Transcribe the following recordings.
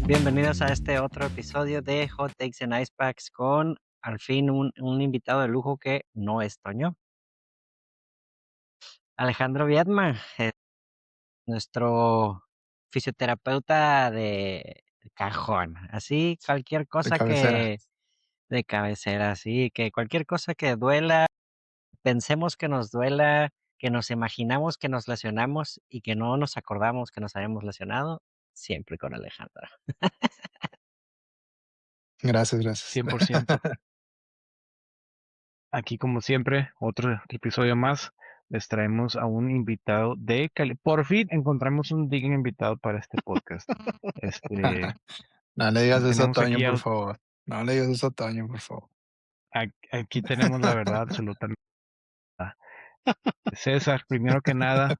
Bienvenidos a este otro episodio de Hot Takes and Ice Packs con al fin un invitado de lujo que no es Toño. Alejandro Viedma, nuestro fisioterapeuta de cajón. Así cualquier De cosa cabecera. que de cabecera, así que cualquier cosa que duela, pensemos que nos duela, que nos imaginamos que nos lesionamos y que no nos acordamos que nos habíamos lesionado, siempre con Alejandro. Gracias, gracias. 100%. Aquí, como siempre, otro episodio más. Les traemos a un invitado de Cali. Por fin encontramos un digno invitado para este podcast. No le digas eso a Tenemos Toño, aquí, por favor. No le digas eso a Toño, por favor. aquí tenemos la verdad absoluta. César, primero que nada,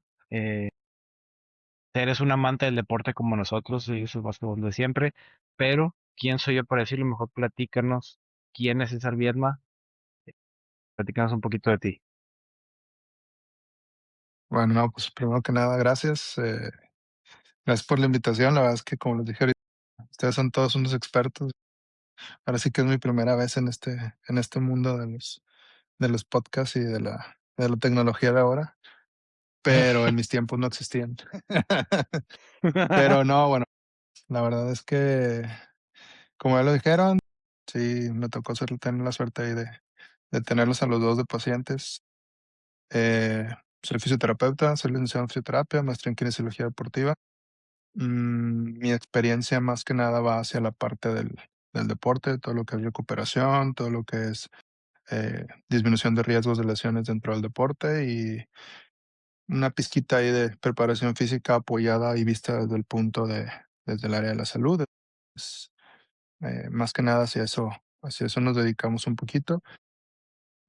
eres un amante del deporte como nosotros, y eso es básquetbol de siempre, pero ¿quién soy yo para decirlo? Mejor platícanos quién es César Viedma, platícanos un poquito de ti. Bueno, no, pues primero que nada, gracias. Gracias por la invitación. La verdad es que, como les dije ahorita, ustedes son todos unos expertos. Ahora sí que es mi primera vez en este mundo de los podcasts y de la tecnología de ahora, pero en mis tiempos no existían. Pero no, bueno, la verdad es que, como ya lo dijeron, sí, me tocó tener la suerte ahí de tenerlos a los dos de pacientes. Eh, Soy fisioterapeuta, soy licenciado en fisioterapia, maestría en kinesiología deportiva. Mi experiencia más que nada va hacia la parte del deporte, todo lo que es recuperación, todo lo que es disminución de riesgos de lesiones dentro del deporte y una pizquita ahí de preparación física apoyada y vista desde el área de la salud. Es, Más que nada hacia eso nos dedicamos un poquito.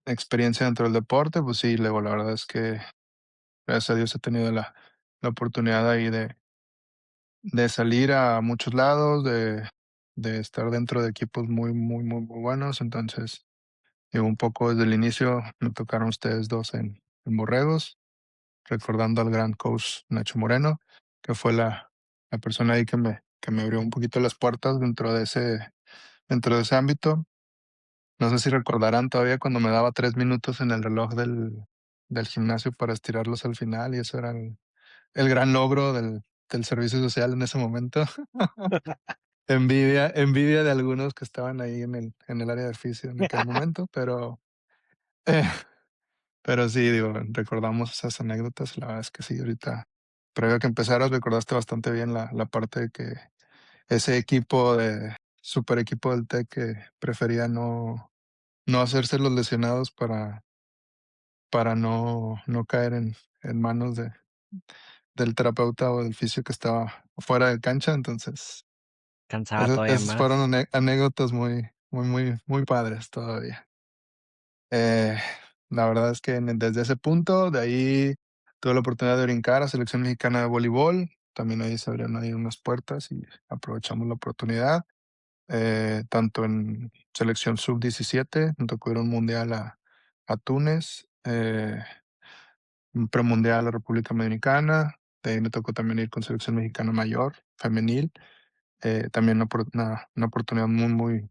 Experiencia dentro del deporte, pues sí, luego la verdad es que gracias a Dios he tenido la oportunidad ahí de salir a muchos lados, de estar dentro de equipos muy buenos. Entonces, digo, un poco desde el inicio me tocaron ustedes dos en Borregos, recordando al gran coach Nacho Moreno, que fue la persona ahí que me abrió un poquito las puertas dentro de ese ámbito. No sé si recordarán todavía cuando me daba 3 minutos en el reloj del gimnasio para estirarlos al final, y eso era el gran logro del servicio social en ese momento. Envidia de algunos que estaban ahí en el área de fisio en aquel momento, eh, pero sí, digo, recordamos esas anécdotas. La verdad es que sí, ahorita, previo a que empezaras, recordaste bastante bien la parte de que ese super equipo del TEC que prefería no hacerse los lesionados para no caer en manos del terapeuta o del fisio que estaba fuera de cancha. Entonces, Cansaba todavía esas fueron más. anécdotas muy padres todavía. Eh, la verdad es que desde ese punto, de ahí tuve la oportunidad de brincar a Selección Mexicana de Voleibol. También ahí se abrieron ahí unas puertas y aprovechamos la oportunidad. Tanto en selección sub-17, me tocó ir a un mundial a Túnez, un premundial a República Dominicana. De ahí me tocó también ir con selección mexicana mayor, femenil. También una oportunidad muy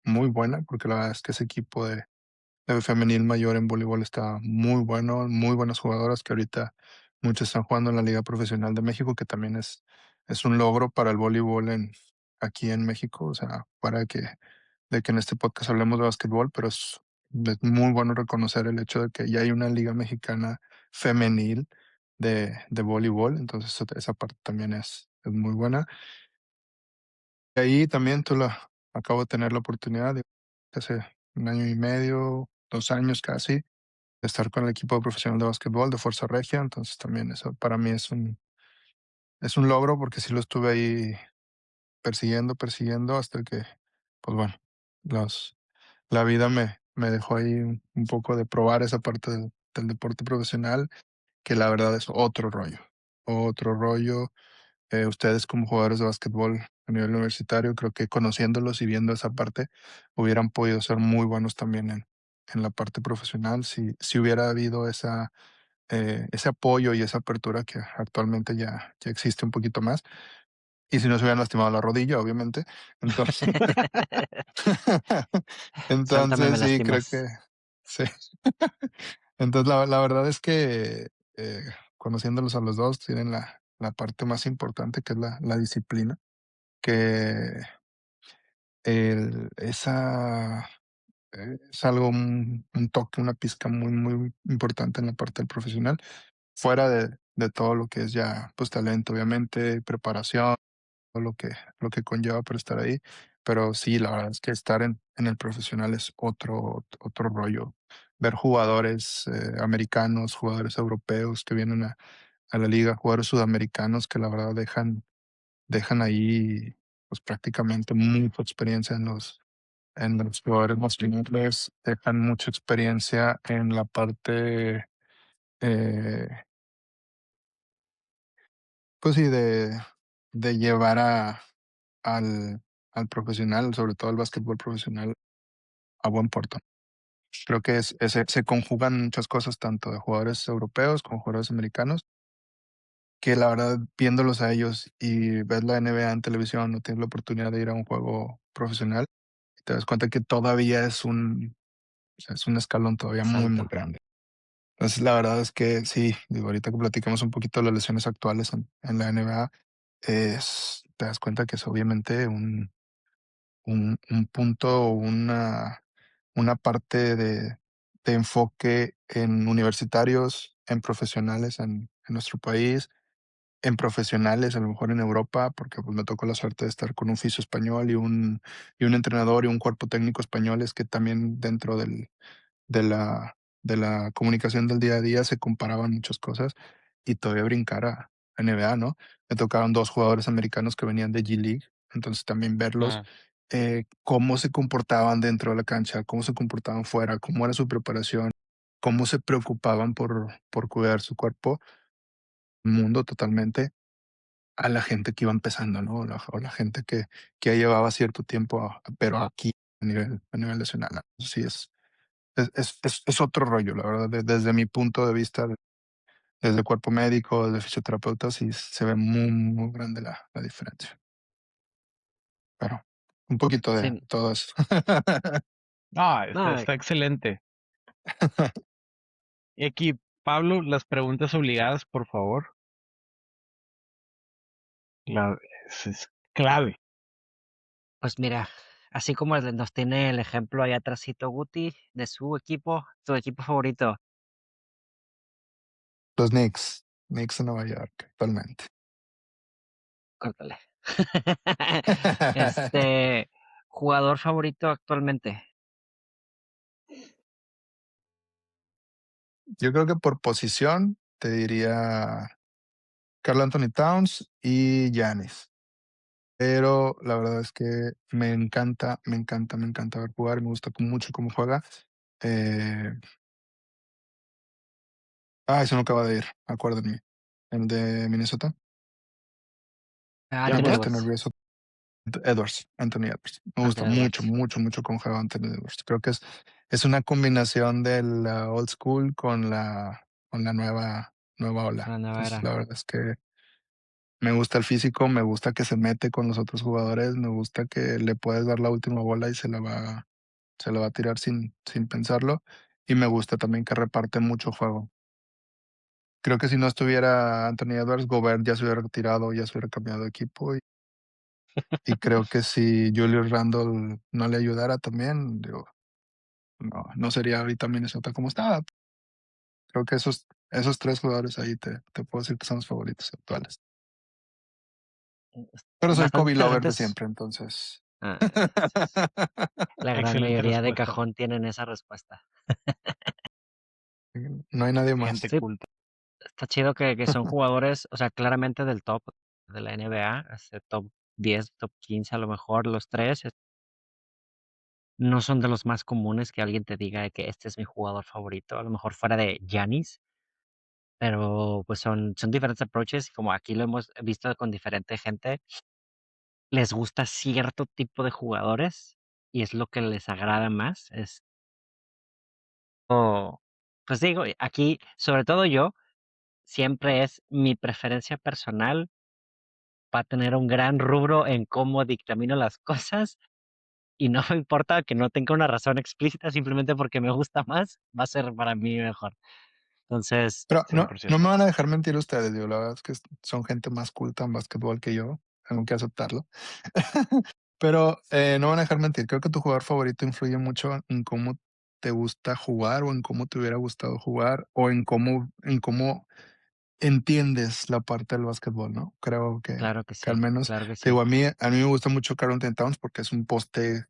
buena, porque la verdad es que ese equipo de femenil mayor en voleibol está muy bueno, muy buenas jugadoras que ahorita muchas están jugando en la Liga Profesional de México, que también es un logro para el voleibol aquí en México. O sea, de que en este podcast hablemos de básquetbol, pero es muy bueno reconocer el hecho de que ya hay una liga mexicana femenil de voleibol. Entonces esa parte también es muy buena. Y ahí también acabo de tener la oportunidad de hace un año y medio, 2 años casi, de estar con el equipo profesional de básquetbol de Fuerza Regia. Entonces también eso para mí es un logro, porque sí lo estuve ahí persiguiendo hasta que, pues bueno, los la vida me dejó ahí un poco de probar esa parte del deporte profesional, que la verdad es otro rollo, otro rollo. Ustedes como jugadores de básquetbol a nivel universitario, creo que conociéndolos y viendo esa parte, hubieran podido ser muy buenos también en la parte profesional si hubiera habido ese apoyo y esa apertura que actualmente ya existe un poquito más. y si no se hubieran lastimado la rodilla, obviamente. Entonces, Suéltame, me entonces sí, creo que lastimas. sí. Entonces, la verdad es que, conociéndolos a los 2 tienen la parte más importante, que es la disciplina, que el esa es algo, un toque, una pizca muy, muy importante en la parte del profesional, fuera de todo lo que es ya, pues, talento, obviamente, preparación, todo lo que conlleva para estar ahí. Pero sí, la verdad es que estar en el profesional es otro rollo. Ver jugadores, americanos, jugadores europeos que vienen a la liga, jugadores sudamericanos que la verdad dejan ahí, pues, prácticamente mucha experiencia en los jugadores masculinos, dejan mucha experiencia en la parte, eh, pues sí, de llevar al al profesional, sobre todo al básquetbol profesional, a buen puerto. Creo que se conjugan muchas cosas, tanto de jugadores europeos como jugadores americanos, que la verdad, viéndolos a ellos y ves la NBA en televisión, o tienes la oportunidad de ir a un juego profesional, te das cuenta que todavía o sea, es un escalón todavía muy, muy Salto. grande. Entonces, la verdad es que sí, digo, ahorita que platicamos un poquito de las lesiones actuales en la NBA, te das cuenta que es obviamente un punto, una parte de enfoque en universitarios, en profesionales en nuestro país, en profesionales, a lo mejor en Europa, porque pues me tocó la suerte de estar con un fisio español y un entrenador y un cuerpo técnico españoles que también dentro de la, de la comunicación del día a día se comparaban muchas cosas y todavía brincar a NBA, ¿no? Me tocaron dos jugadores americanos que venían de G League, entonces también verlos, Mm. cómo se comportaban dentro de la cancha, cómo se comportaban fuera, cómo era su preparación, cómo se preocupaban por cuidar su cuerpo, un mundo totalmente a la gente que iba empezando, ¿no? O la gente que ya llevaba cierto tiempo, pero aquí a nivel nacional. Sí, es otro rollo, la verdad, desde mi punto de vista, desde el cuerpo médico, desde fisioterapeuta, sí se ve muy, muy grande la diferencia. Pero un poquito de Sí, todo eso. No, no, está excelente. Y aquí, Pablo, las preguntas obligadas, por favor. La, es clave. pues mira, así como nos tiene el ejemplo ahí atrásito Guti de su equipo, tu equipo favorito, Los Knicks de Nueva York, actualmente. córtale. Este, jugador favorito actualmente. Yo creo que por posición te diría Karl Anthony Towns y Giannis. Pero la verdad es que me encanta, me encanta, me encanta ver jugar, me gusta mucho cómo juega. Eh, se me acaba de ir, acuérdenme. El de Minnesota. Ya me Jan Anthony pusiste Rivers. Edwards. nervioso. Anthony Edwards. Me gusta Anthony mucho, Edwards. mucho, mucho cómo juega Anthony Edwards. Creo que es una combinación de la old school con la nueva ola. La nueva Entonces, era. la verdad es que me gusta el físico, me gusta que se mete con los otros jugadores, me gusta que le puedes dar la última bola y se la va a tirar sin pensarlo. Y me gusta también que reparte mucho juego. Creo que si no estuviera Anthony Edwards, Gobert ya se hubiera retirado, ya se hubiera cambiado de equipo. Y creo que si Julius Randle no le ayudara también, digo, no sería ahorita Minnesota como estaba. Creo que esos tres jugadores ahí te puedo decir que son los favoritos actuales. Pero soy Bastante Kobe lover de interesantes. siempre, entonces. Ah, la gran Excelente mayoría de respuesta. cajón tienen esa respuesta. No hay nadie Gente más. Sí, culta. está chido que son jugadores, o sea, claramente del top de la NBA, ese top 10, top 15 a lo mejor, los tres, no son de los más comunes que alguien te diga de que este es mi jugador favorito, a lo mejor fuera de Giannis, pero pues son diferentes approaches y como aquí lo hemos visto con diferente gente, les gusta cierto tipo de jugadores y es lo que les agrada más. Pues digo, aquí, sobre todo yo, siempre es mi preferencia personal va a tener un gran rubro en cómo dictamino las cosas y no me importa que no tenga una razón explícita, simplemente porque me gusta más, va a ser para mí mejor. Entonces, Pero no me 100%. van a dejar mentir ustedes, digo, la verdad es que son gente más culta en básquetbol que yo, tengo que aceptarlo. Pero, no van a dejar mentir, creo que tu jugador favorito influye mucho en cómo te gusta jugar, o en cómo te hubiera gustado jugar, o en cómo entiendes la parte del básquetbol, ¿no? Creo que al menos, claro que te digo, sí. a mí me gusta mucho Karl Anthony Towns porque es un poste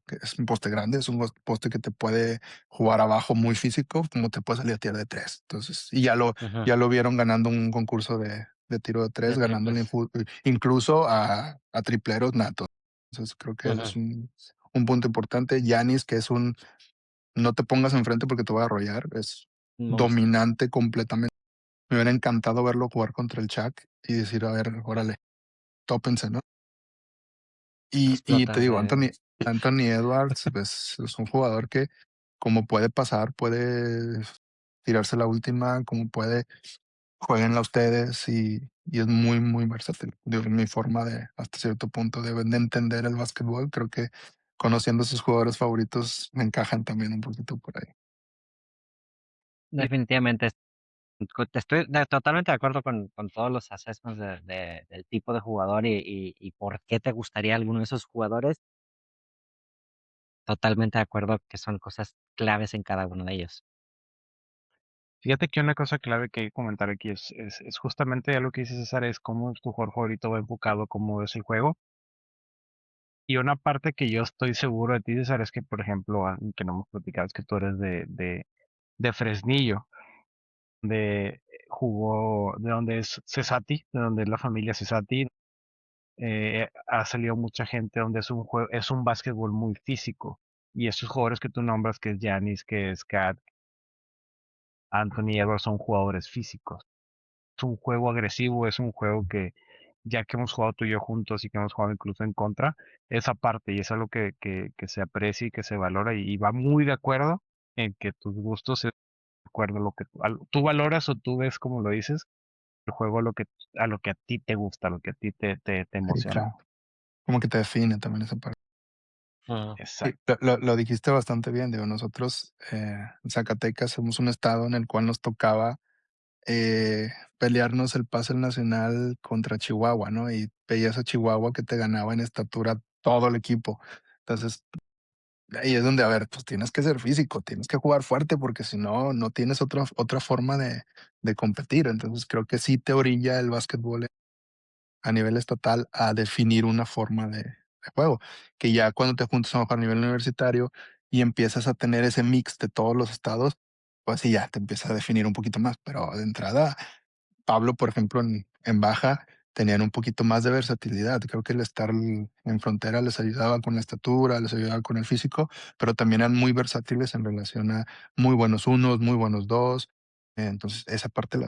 grande, es un poste que te puede jugar abajo muy físico, como te puede salir a tirar de 3. Entonces, y Ujú, ya lo vieron ganando un concurso de tiro de 3, de ganándole triples. incluso a tripleros natos. Entonces, creo que eso Ujú, es un punto importante. Giannis, que es un no te pongas enfrente porque te voy a arrollar, es monstruo. dominante completamente. Me hubiera encantado verlo jugar contra el Shaq y decir, a ver, órale, tópense, ¿no? Y te Explotas digo, de... Anthony Edwards es un jugador que como puede pasar, puede tirarse la última, como puede, jueguenla ustedes y es muy, muy versátil. Digo, mi forma de, hasta cierto punto, de entender el básquetbol, creo que conociendo a sus jugadores favoritos me encajan también un poquito por ahí. Y Definitivamente, estoy totalmente de acuerdo con todos los assessments del tipo de jugador y por qué te gustaría alguno de esos jugadores. Totalmente de acuerdo que son cosas claves en cada uno de ellos. fíjate que una cosa clave que hay que comentar aquí es justamente lo que dice César, es cómo tu jugador favorito va enfocado, cómo es el juego. Y una parte que yo estoy seguro de ti, César, es que, por ejemplo, que no hemos platicado, es que tú eres de Fresnillo, jugó, de donde es Cesati, de donde es la familia Cesati. Ha salido mucha gente donde es un básquetbol muy físico. Y esos jugadores que tú nombras, que es Giannis, que es Kat, Anthony Edwards, son jugadores físicos. Es un juego agresivo, es un juego que, ya que hemos jugado tú y yo juntos y que hemos jugado incluso en contra, esa parte y es algo que se aprecia y que se valora y va muy de acuerdo en que tus gustos se de acuerdo a lo que tú valoras o tú ves, como lo dices, el juego a lo que a ti te gusta, a lo que a ti te Sí, emociona. claro. Como que te define también esa parte. Ujú. Sí, Exacto. lo dijiste bastante bien, digo, nosotros, en Zacatecas somos un estado en el cual nos tocaba, eh, pelearnos el pase al nacional contra Chihuahua, ¿no? Y veías a Chihuahua que te ganaba en estatura todo el equipo. Entonces, ahí es donde, a ver, pues tienes que ser físico, tienes que jugar fuerte, porque si no, no tienes otra forma de competir. Entonces, creo que sí te orilla el básquetbol a nivel estatal a definir una forma de juego, que ya cuando te juntas a lo mejor a nivel universitario y empiezas a tener ese mix de todos los estados, pues sí, ya te empieza a definir un poquito más, pero de entrada, Pablo, por ejemplo, en Baja tenían un poquito más de versatilidad. Creo que el estar en frontera les ayudaba con la estatura, les ayudaba con el físico, pero también eran muy versátiles en relación a muy buenos unos, muy buenos dos. Entonces, esa parte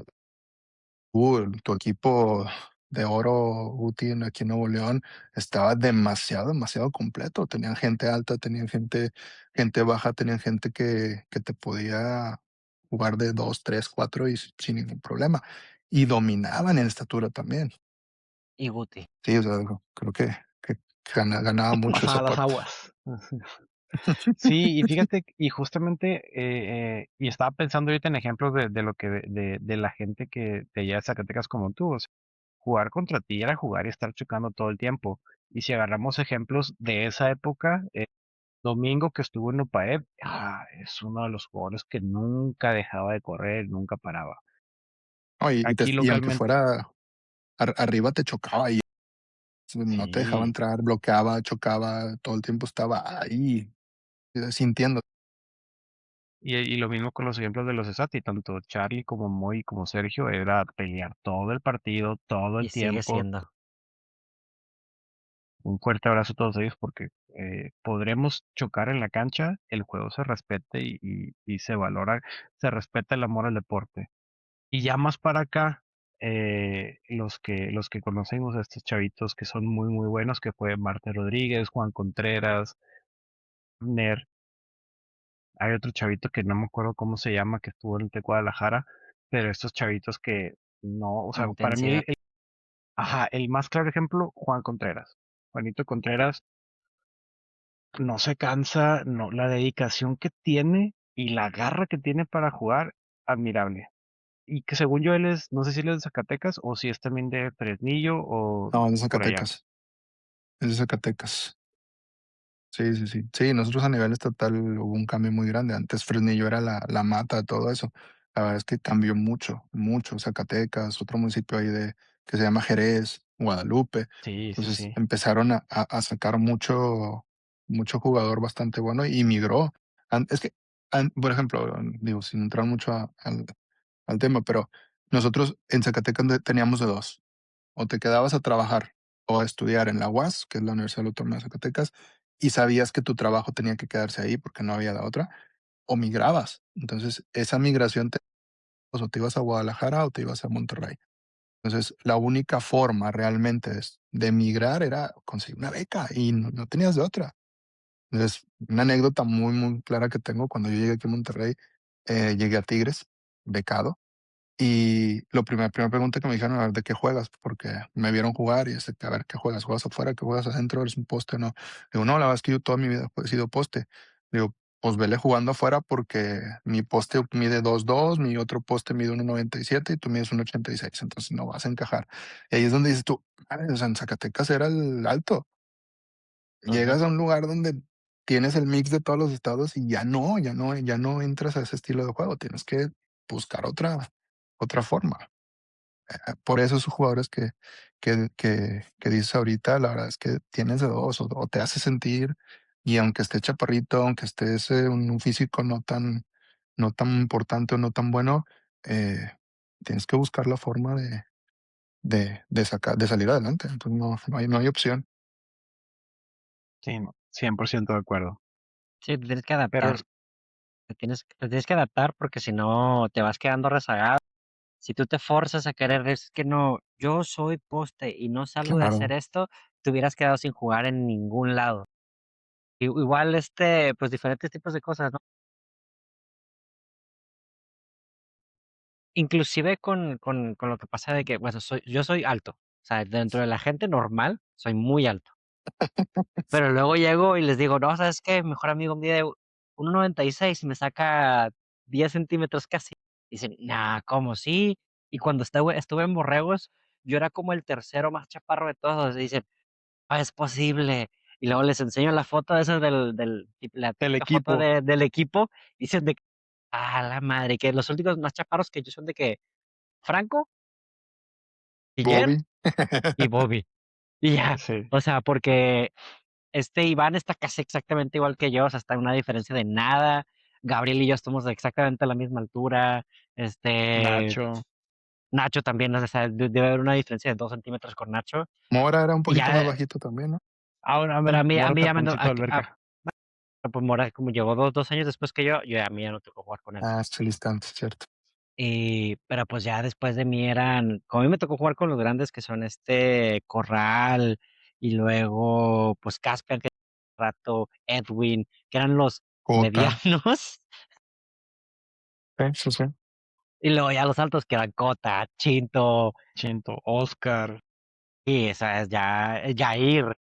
tu equipo de oro UTI aquí en Nuevo León estaba demasiado, demasiado completo. Tenían gente alta, tenían gente baja, tenían gente que te podía jugar de 2 3 4 y sin ningún problema. Y dominaban en estatura también. Y Guti. Sí, o sea, creo que ganaba mucho esa Pasadas parte. aguas. Sí, y fíjate, y justamente, y estaba pensando ahorita en ejemplos de lo que, de la gente que de allá de Zacatecas como tú, o sea, jugar contra ti era jugar y estar chocando todo el tiempo. Y si agarramos ejemplos de esa época, Domingo que estuvo en UPAEP, es uno de los jugadores que nunca dejaba de correr, nunca paraba. No, Aquí y aunque localmente, fuera arriba te chocaba y no te dejaba sí, entrar, bloqueaba, chocaba, todo el tiempo estaba ahí, sintiendo. y lo mismo con los ejemplos de los Esati, tanto Charlie como Moy como Sergio, era pelear todo el partido, todo el Y sigue tiempo. siendo. Un fuerte abrazo a todos ellos porque podremos chocar en la cancha, el juego se respete y se valora, se respeta el amor al deporte. Y ya más para acá, los que conocemos a estos chavitos que son muy muy buenos, que fue Marte Rodríguez, Juan Contreras, Ner, hay otro chavito que no me acuerdo cómo se llama, que estuvo en el Tec Guadalajara, pero estos chavitos que no, o sea, para mí Intensidad. Ajá, el más claro ejemplo, Juan Contreras. Juanito Contreras no se cansa, no, la dedicación que tiene y la garra que tiene para jugar, admirable. Y que según yo él es, no sé si él es de Zacatecas o si es también de Fresnillo No, es de o por allá. Zacatecas, es de Zacatecas. Sí, sí, sí. Sí, nosotros a nivel estatal hubo un cambio muy grande. Antes Fresnillo era la mata de todo eso. La verdad es que cambió mucho, mucho. Zacatecas, otro municipio ahí que se llama Jerez, Guadalupe. Sí, sí, Entonces sí. empezaron a sacar mucho jugador bastante bueno y migró. Es que, por ejemplo, digo, sin entrar mucho al tema, pero nosotros en Zacatecas teníamos de dos. O te quedabas a trabajar o a estudiar en la UAS, que es la Universidad Autónoma de Zacatecas, y sabías que tu trabajo tenía que quedarse ahí porque no había la otra, o migrabas. Entonces, esa migración pues, o te ibas a Guadalajara o te ibas a Monterrey. Entonces, la única forma realmente de migrar era conseguir una beca y no tenías de otra. Entonces, una anécdota muy, muy clara que tengo cuando yo llegué aquí a Monterrey, llegué a Tigres, becado, y primera pregunta que me dijeron, a ver, ¿de qué juegas? Porque me vieron jugar y es de que, a ver, ¿qué juegas? ¿Juegas afuera? ¿Qué juegas adentro? ¿Eres un poste? No. Digo, no, la verdad es que yo toda mi vida he sido poste. Digo, pues vele jugando afuera porque mi poste mide 2'2", mi otro poste mide 1'97" y tú mides 1'86", entonces no vas a encajar. Y ahí es donde dices tú, "Madre, o sea, en Zacatecas era el alto". Ujú. Llegas a un lugar donde tienes el mix de todos los estados y ya no entras a ese estilo de juego. Tienes que buscar otra forma. Por eso esos jugadores que dices ahorita, la verdad es que tienes de dos, o te hace sentir, y aunque esté chaparrito, aunque estés en un físico no tan importante o no tan bueno, eh, tienes que buscar la forma de salir adelante. Entonces no hay opción. Sí, no, 100% de acuerdo. Sí, te tienes que Pero adaptar, te tienes que adaptar porque si no te vas quedando rezagado. Si tú te forzas a querer, es que no, yo soy poste y no salgo de hacer Claro, esto, te hubieras quedado sin jugar en ningún lado. Igual, pues diferentes tipos de cosas, ¿no? Inclusive con lo que pasa de que, bueno, yo soy alto, o sea, dentro de la gente normal, soy muy alto. Pero luego llego y les digo, no, ¿sabes qué? Mi mejor amigo mide 1,96 y me saca 10 centímetros casi. Dicen, nah, ¿cómo sí? Y cuando estuve en Borregos, yo era como el tercero más chaparro de todos. Y dicen, ah, es posible. Y luego les enseño la foto de esas la el típica foto equipo, del equipo. Y dicen la madre, que los últimos más chaparros que yo son de que Franco, Guiller Bobby. y Bobby. Y ya, sí, o sea, porque Iván está casi exactamente igual que yo, o sea, está una diferencia de nada. Gabriel y yo estamos exactamente a la misma altura. Este, Nacho, Nacho también, o sea, debe haber una diferencia de 2 centímetros con Nacho. Mora era un Y poquito más ya, bajito también, ¿no? ahora, a ver, Bueno, a Moro mí ya me, Cartoncito de Alberca. pues Mora, como llegó 2 años después que yo, a mí ya no tocó jugar con él. es Chilistante, cierto. Pero pues ya después de mí como a mí me tocó jugar con los grandes que son Corral y luego pues Caspian, que rato, Edwin, que eran los Cota. medianos, Sí, sí, sí. y luego ya los altos que eran Cota, Chinto, Chento, Oscar. y esa es ya, Jair, o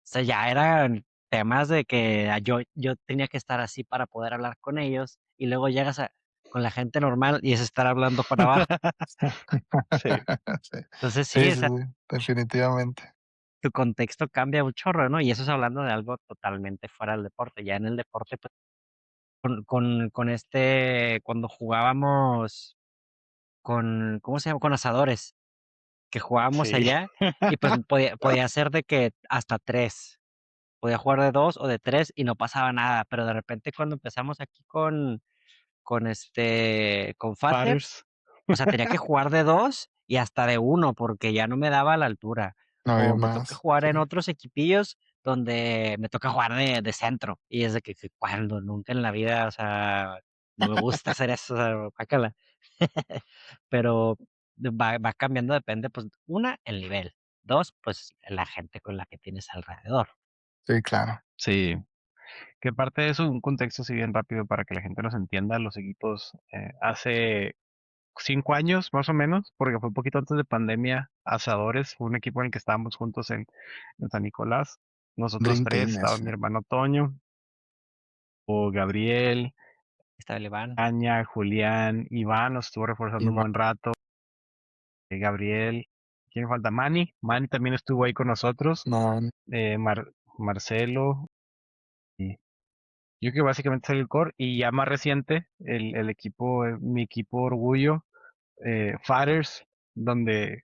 sea, ya eran temas de que yo tenía que estar así para poder hablar con ellos, y luego llegas con la gente normal y es estar hablando para abajo. Sí, Sí, Entonces sí, sí, o sí, sea, sí, definitivamente. tu contexto cambia un chorro, ¿no? Y eso es hablando de algo totalmente fuera del deporte. Ya en el deporte, pues, cuando jugábamos ¿cómo se llama? Con asadores, que jugábamos sí. allá, y pues podía ser de que hasta tres, podía jugar de dos o de tres y no pasaba nada, pero de repente cuando empezamos aquí con Fathers, Butters. o sea, tenía que jugar de dos y hasta de uno porque ya no me daba la altura. No había O me toca más. jugar Sí, en otros equipillos donde me toca jugar de centro. Y es de que cuando, nunca en la vida, o sea, no me gusta hacer eso, o sea, guácala. Pero va cambiando, depende, pues, una, el nivel. Dos, pues, la gente con la que tienes alrededor. sí, claro. Sí, que parte de eso, un contexto así bien rápido para que la gente nos entienda, los equipos hace 5 años más o menos, porque fue un poquito antes de pandemia. Asadores, fue un equipo en el que estábamos juntos en San Nicolás. Nosotros Dream tres, Team estaba ese. mi hermano Toño, o Gabriel, Estaba el Iván. Aña, Julián, Iván nos estuvo reforzando un Iba buen rato, Gabriel, ¿quién falta? Manny también estuvo ahí con nosotros, Man, Marcelo, y yo creo que básicamente es el core, y ya más reciente, el equipo, mi equipo Orgullo, Fathers, donde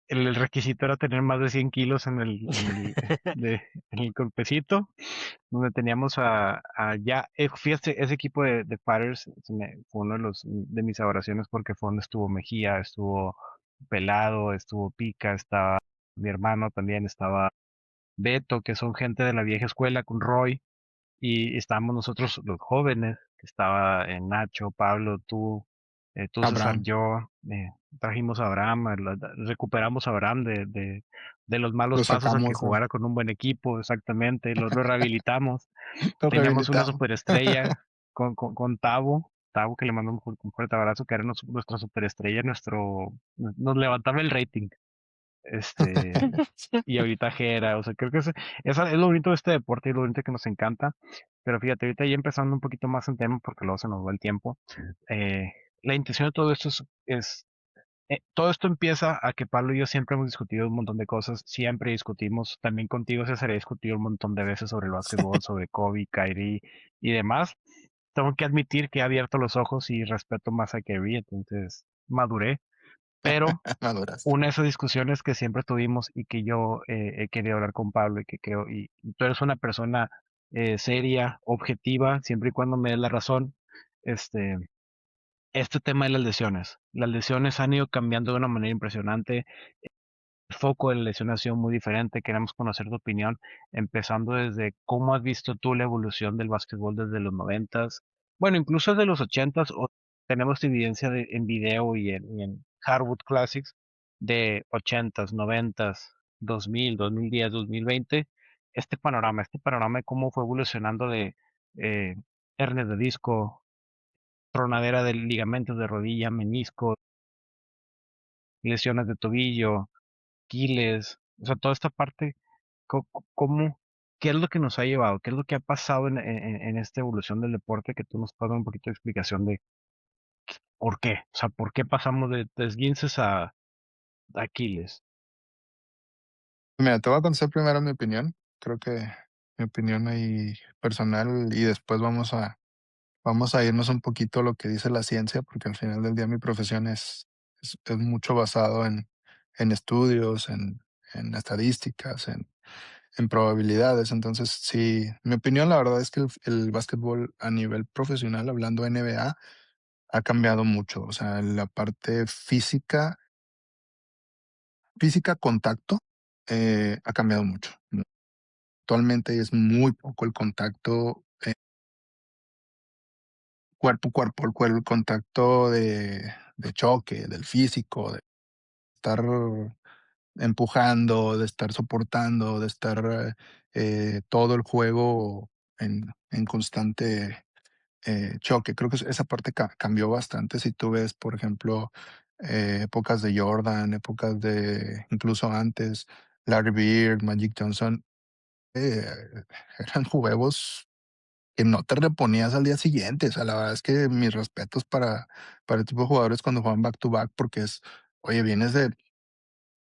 el requisito era tener más de 100 kilos en el golpecito, donde teníamos ya, fíjate, ese equipo de Fathers fue uno de mis adoraciones porque fue donde estuvo Mejía, estuvo Pelado, estuvo Pica, estaba mi hermano también, estaba Beto, que son gente de la vieja escuela con Roy, y estábamos nosotros los jóvenes, que estaba Nacho, Pablo, tú César, Abraham, yo, trajimos a Abraham, recuperamos a Abraham de los malos lo pasos a que sacamos, jugara con un buen equipo, exactamente, lo rehabilitamos. lo Teníamos una rehabilitamos. superestrella con Tavo, que le mandó un fuerte abrazo, que era nuestra superestrella, nos levantaba el rating. Este, y ahorita Jera, o sea, creo que esa es lo bonito de este deporte y lo bonito que nos encanta. Pero fíjate, ahorita ya empezando un poquito más en tema, porque luego se nos va el tiempo. eh, la intención de todo esto todo esto empieza a que Pablo y yo siempre hemos discutido un montón de cosas, siempre discutimos, también contigo César he discutido un montón de veces sobre el básquetbol, sobre Kobe, Kyrie y demás. Tengo que admitir que he abierto los ojos y respeto más a Kyrie, entonces maduré, pero Maduras. una de esas discusiones que siempre tuvimos y que yo he querido hablar con Pablo y que creo, y tú eres una persona seria, objetiva, siempre y cuando me des la razón, este, este tema de las lesiones. Las lesiones han ido cambiando de una manera impresionante. El foco de la lesión ha sido muy diferente. Queremos conocer tu opinión, empezando desde cómo has visto tú la evolución del básquetbol desde los noventas, bueno, incluso desde los ochentas, o tenemos evidencia en video y en Hardwood Classics de ochentas, noventas, 2010, 2020, este panorama de cómo fue evolucionando de eh, hernias de disco, tronadera de ligamentos de rodilla, menisco, lesiones de tobillo, Aquiles, o sea, toda esta parte, ¿cómo, qué es lo que nos ha llevado? ¿Qué es lo que ha pasado en esta evolución del deporte? Que tú nos puedas dar un poquito de explicación de por qué, o sea, por qué pasamos de esguinces a Aquiles. Mira, te voy a contestar primero mi opinión. Creo que mi opinión ahí personal y después vamos a irnos un poquito a lo que dice la ciencia, porque al final del día mi profesión es mucho basado en estudios, en estadísticas, en probabilidades. Entonces, sí, mi opinión, la verdad es que el básquetbol a nivel profesional, hablando NBA, ha cambiado mucho. O sea, la parte física contacto, ha cambiado mucho. Actualmente es muy poco el contacto, cuerpo a cuerpo, el contacto de choque, del físico, de estar empujando, de estar soportando, de estar, todo el juego en constante, choque. Creo que esa parte cambió bastante. Si tú ves, por ejemplo, épocas de Jordan, épocas de incluso antes, Larry Bird, Magic Johnson, eh, eran juegos que no te reponías al día siguiente. O sea, la verdad es que mis respetos para el tipo de jugadores cuando juegan back to back, porque oye, vienes de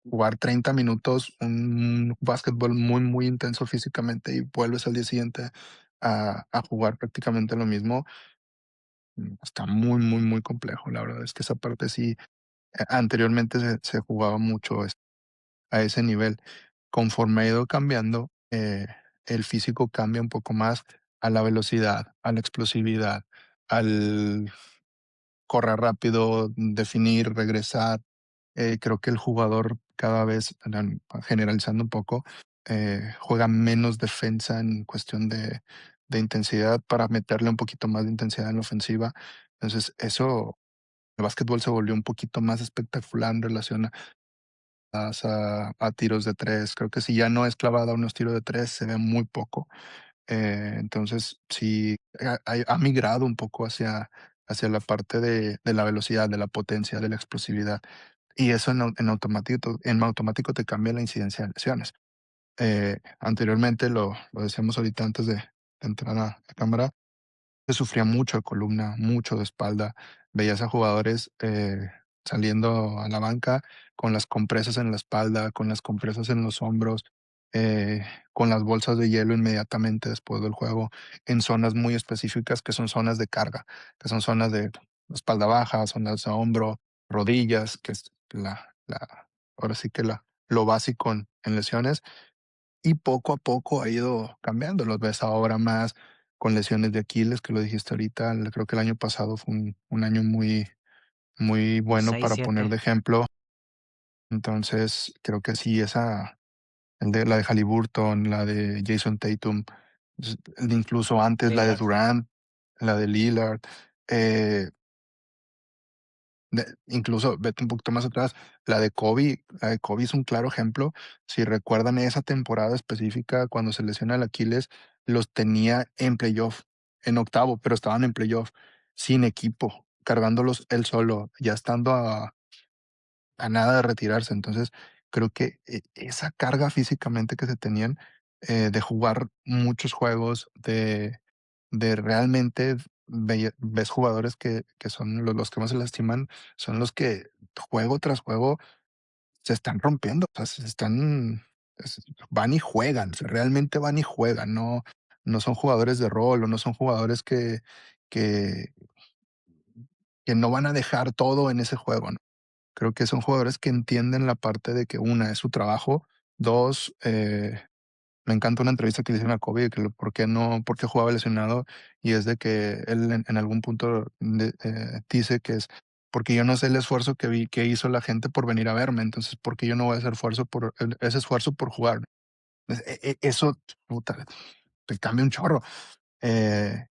jugar 30 minutos, un básquetbol muy, muy intenso físicamente y vuelves al día siguiente a jugar prácticamente lo mismo. Está muy, muy, muy complejo. La verdad es que esa parte sí, anteriormente se jugaba mucho a ese nivel. Conforme ha ido cambiando, el físico cambia un poco más a la velocidad, a la explosividad, al correr rápido, definir, regresar. Creo que el jugador cada vez, generalizando un poco, juega menos defensa en cuestión de intensidad para meterle un poquito más de intensidad en la ofensiva. Entonces, eso, el básquetbol se volvió un poquito más espectacular en relación a tiros de tres. Creo que si ya no es clavada a unos tiros de tres, se ve muy poco. Entonces, sí, ha migrado un poco hacia la parte de la velocidad, de la potencia, de la explosividad. Y eso en automático te cambia la incidencia de lesiones. Anteriormente, lo decíamos ahorita antes de entrar a cámara, se sufría mucho de columna, mucho de espalda. Veías a jugadores saliendo a la banca con las compresas en la espalda, con las compresas en los hombros, con las bolsas de hielo inmediatamente después del juego, en zonas muy específicas que son zonas de carga, que son zonas de espalda baja, zonas de hombro, rodillas, que es ahora sí que lo básico en lesiones, y poco a poco ha ido cambiando. Los ves ahora más con lesiones de Aquiles, que lo dijiste ahorita. Creo que el año pasado fue un año muy, muy Un bueno seis para poner siete de ejemplo. Entonces, creo que sí, la de Halliburton, la de Jason Tatum, incluso antes la de Lillard. Durant, la de Lillard, eh, incluso vete un poquito más atrás, la de Kobe es un claro ejemplo. Si recuerdan esa temporada específica, cuando se lesiona el Aquiles, los tenía en playoff, en octavo, pero estaban en playoff, sin equipo, cargándolos él solo, ya estando a nada de retirarse. Entonces, creo que esa carga físicamente que se tenían, de jugar muchos juegos, de realmente ves jugadores que son los que más se lastiman, son los que juego tras juego se están rompiendo, o sea, van y juegan, o sea, realmente van y juegan, no son jugadores de rol o no son jugadores que, que no van a dejar todo en ese juego, ¿no? Creo que son jugadores que entienden la parte de que una es su trabajo, dos, me encanta una entrevista que le hicieron a Kobe de que por qué jugaba lesionado, y es de que él en algún punto dice que es porque yo no sé el esfuerzo que vi que hizo la gente por venir a verme, entonces porque yo no voy a hacer ese esfuerzo por jugar. Eso, puta, te cambia un chorro. Eh,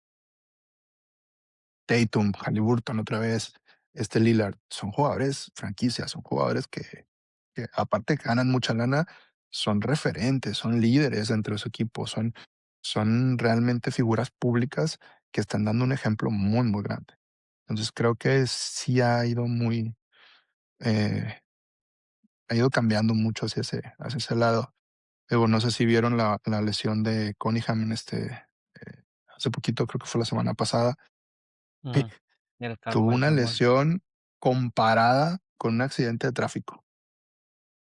Tatum, Halliburton otra vez, Lillard, son jugadores franquicias, son jugadores que aparte que ganan mucha lana, son referentes, son líderes dentro de su equipo, son realmente figuras públicas que están dando un ejemplo muy, muy grande. Entonces creo que sí eh, ha ido cambiando mucho hacia ese lado. Digo, no sé si vieron la lesión de Cunningham hace poquito, creo que fue la semana pasada. Ujú. El Tuvo carpal una tunnel. lesión comparada con un accidente de tráfico.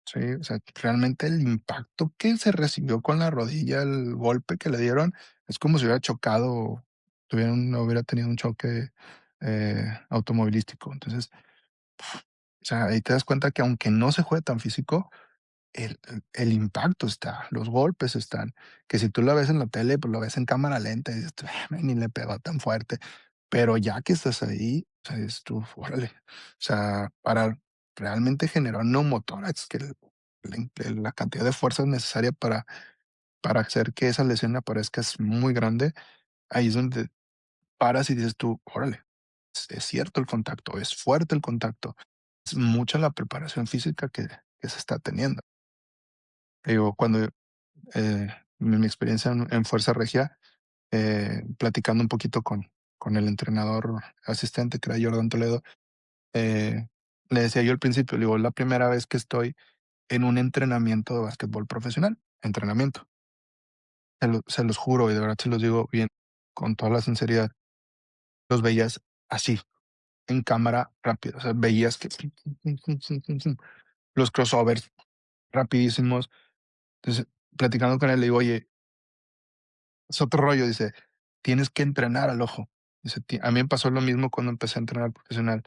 Sí, o sea, realmente el impacto que se recibió con la rodilla, el golpe que le dieron, es como si hubiera chocado, hubiera tenido un choque automovilístico. O sea, ahí te das cuenta que aunque no se juegue tan físico, el impacto está, los golpes están, que si tú la ves en la tele, pues lo ves en cámara lenta y dices, Ni le pegó tan fuerte", pero ya que estás ahí, o sea, dices tú, órale, o sea, para realmente generar un neumotórax, que la cantidad de fuerza necesaria para hacer que esa lesión aparezca es muy grande. Ahí es donde paras y dices tú, órale, es cierto el contacto, es fuerte el contacto, es mucha la preparación física que se está teniendo. Digo, cuando eh, mi experiencia en Fuerza Regia, platicando un poquito con el entrenador asistente, que era Jordan Toledo, eh, le decía yo al principio, le digo, la primera vez que estoy en un entrenamiento de básquetbol profesional, entrenamiento. Se los juro y de verdad se los digo bien, con toda la sinceridad, los veías así, en cámara rápido, o sea, veías que los crossovers rapidísimos. Entonces, platicando con él, le digo, oye, es otro rollo, dice, tienes que entrenar al ojo. Dice, a mí me pasó lo mismo cuando empecé a entrenar profesional.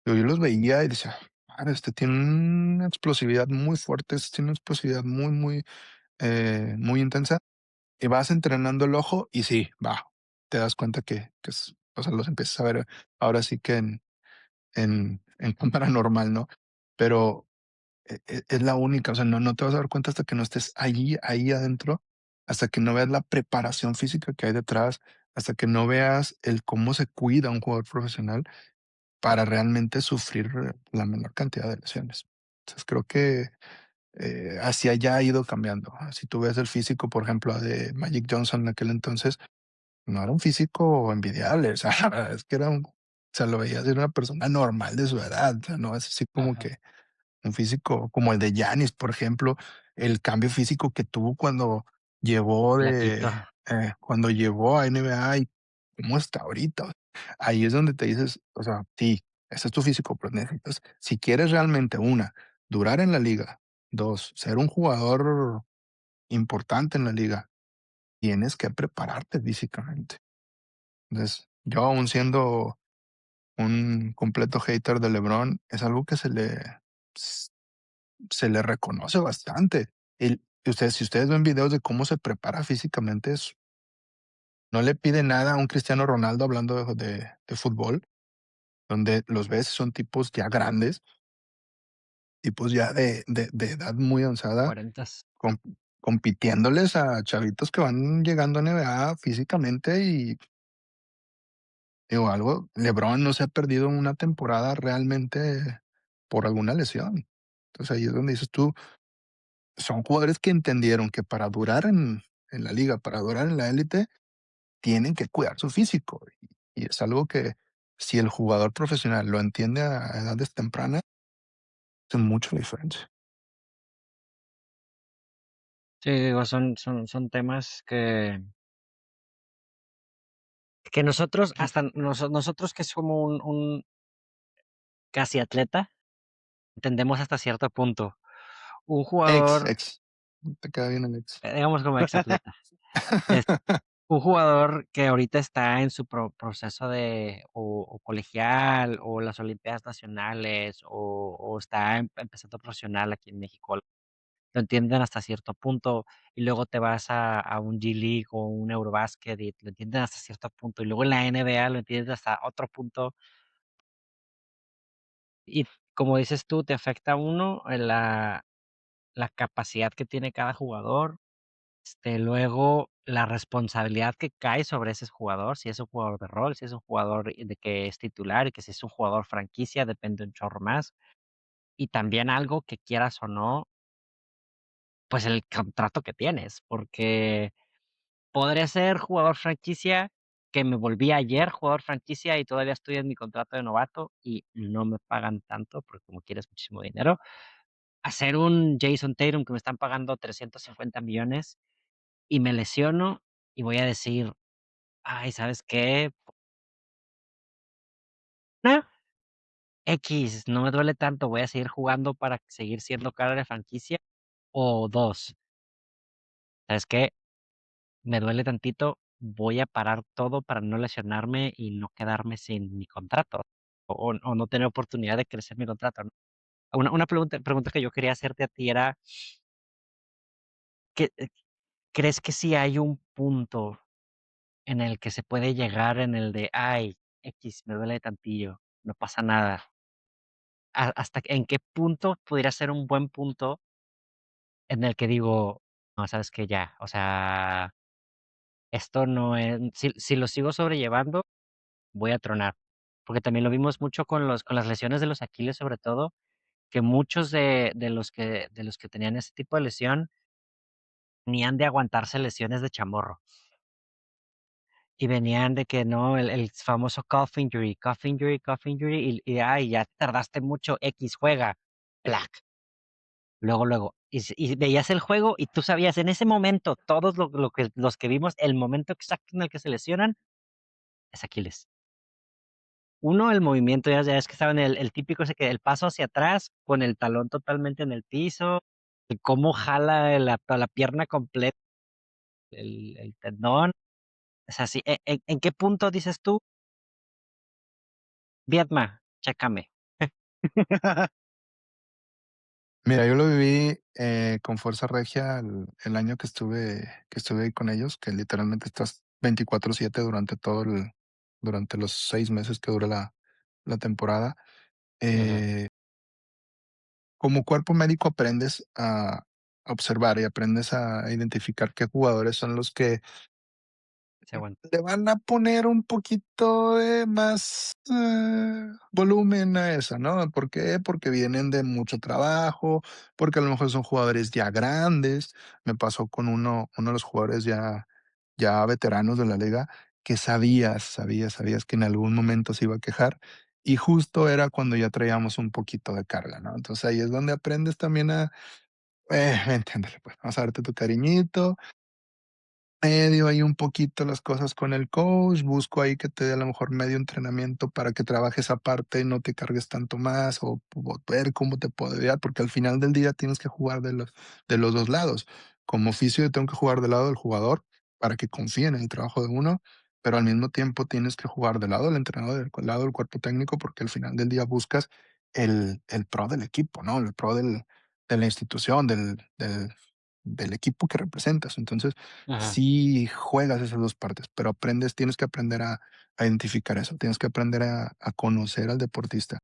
Yo los veía y decía, "Madre, tiene una explosividad muy fuerte, tiene una explosividad muy, muy, muy intensa". Y vas entrenando el ojo y sí, va, te das cuenta o sea, los empiezas a ver ahora sí que en cámara normal, ¿no? Pero es la única, o sea, no te vas a dar cuenta hasta que no estés allí, ahí adentro, hasta que no veas la preparación física que hay detrás, hasta que no veas el cómo se cuida un jugador profesional para realmente sufrir la menor cantidad de lesiones. Entonces creo que hacia allá ha ido cambiando. Si tú ves el físico, por ejemplo, de Magic Johnson en aquel entonces, no era un físico envidiable, o sea, la verdad es que era O sea, lo veías, era una persona normal de su edad, o sea, no es así como Ajá, que un físico como el de Giannis, por ejemplo, el cambio físico que tuvo flaquito. cuando llegó a NBA y cómo está ahorita. Ahí es donde te dices, o sea, sí, ese es tu físico, pero necesitas, si quieres realmente, una, durar en la liga, dos, ser un jugador importante en la liga, tienes que prepararte físicamente. Entonces, yo aún siendo un completo hater de LeBron, es algo que se le reconoce bastante. Y ustedes, si ustedes ven videos de cómo se prepara físicamente, no le pide nada a un Cristiano Ronaldo hablando de fútbol, donde los ves, son tipos ya grandes, tipos ya de edad muy avanzada, 40. com- compitiéndoles a chavitos que van llegando a NBA físicamente y digo algo, LeBron no se ha perdido una temporada realmente por alguna lesión. Entonces ahí es donde dices tú, son jugadores que entendieron que para durar en la liga, para durar en la élite, tienen que cuidar su físico. Y es algo que si el jugador profesional lo entiende a edades tempranas, hace mucho la diferencia. Sí, digo, son temas que nosotros, hasta nosotros que somos un casi atleta, entendemos hasta cierto punto. Un jugador, Ex, te queda bien el ex. digamos como exatleta, es un jugador que ahorita está en su proceso de o colegial o las Olimpiadas Nacionales o está empezando profesional aquí en México. Lo entienden hasta cierto punto y luego te vas a un G League o un Eurobasket y lo entienden hasta cierto punto y luego en la NBA lo entiendes hasta otro punto y como dices tú, te afecta a uno la capacidad que tiene cada jugador, luego la responsabilidad que cae sobre ese jugador, si es un jugador de rol, si es un jugador de que es titular y que si es un jugador franquicia, depende un chorro más. Y también algo que quieras o no, pues el contrato que tienes, porque podría ser jugador franquicia, que me volví ayer jugador franquicia y todavía estoy en mi contrato de novato y no me pagan tanto, porque como quieres muchísimo dinero. Hacer un Jason Tatum que me están pagando 350 millones y me lesiono y voy a decir, ay, ¿sabes qué? Nah, X, no me duele tanto, voy a seguir jugando para seguir siendo cara de franquicia. O dos, ¿sabes qué? Me duele tantito, voy a parar todo para no lesionarme y no quedarme sin mi contrato, o no tener oportunidad de crecer mi contrato, ¿no? Una pregunta que yo quería hacerte a ti era, ¿qué, crees que si hay un punto en el que se puede llegar en el de, ay, X, me duele tantillo, no pasa nada? ¿Hasta en qué punto pudiera ser un buen punto en el que digo, no, sabes que ya, o sea, esto no es, si lo sigo sobrellevando, voy a tronar. Porque también lo vimos mucho con las lesiones de los Aquiles, sobre todo, que muchos de los que tenían ese tipo de lesión venían de aguantarse lesiones de chamorro. Y venían de que no, el famoso cough injury, cough injury, cough injury, ay, ya tardaste mucho, X juega, black. Luego. Y veías el juego y tú sabías en ese momento, todos los que vimos, el momento exacto en el que se lesionan, es Aquiles. Uno, el movimiento, ya es que saben, el típico ese que el paso hacia atrás con el talón totalmente en el piso, el cómo jala la pierna completa, el tendón. O sea, sí, ¿en qué punto dices tú, Vietma, chécame? Mira, yo lo viví con Fuerza Regia el año que estuve ahí con ellos, que literalmente estás 24/7 durante los 6 meses que dura la temporada. Ujú, Eh, Como cuerpo médico aprendes a observar y aprendes a identificar qué jugadores son los que se aguanta. le van a poner un poquito de más, volumen a eso, ¿no? ¿Por qué? Porque vienen de mucho trabajo, porque a lo mejor son jugadores ya grandes. Me pasó con uno de los jugadores ya veteranos de la liga, que sabías que en algún momento se iba a quejar, y justo era cuando ya traíamos un poquito de carga, ¿no? Entonces, ahí es donde aprendes también a, entiéndele, pues, vamos a darte tu cariñito, medio ahí un poquito las cosas con el coach, busco ahí que te dé a lo mejor medio entrenamiento para que trabajes esa parte y no te cargues tanto más o ver cómo te puedo ayudar, porque al final del día tienes que jugar de los 2 lados. Como oficio yo tengo que jugar del lado del jugador para que confíen en el trabajo de uno, pero al mismo tiempo tienes que jugar del lado del entrenador, del lado del cuerpo técnico, porque al final del día buscas el pro del equipo, ¿no? El pro de la institución, del equipo que representas. Entonces, Ujú, sí juegas esas 2 partes, pero tienes que aprender a identificar eso, tienes que aprender a conocer al deportista.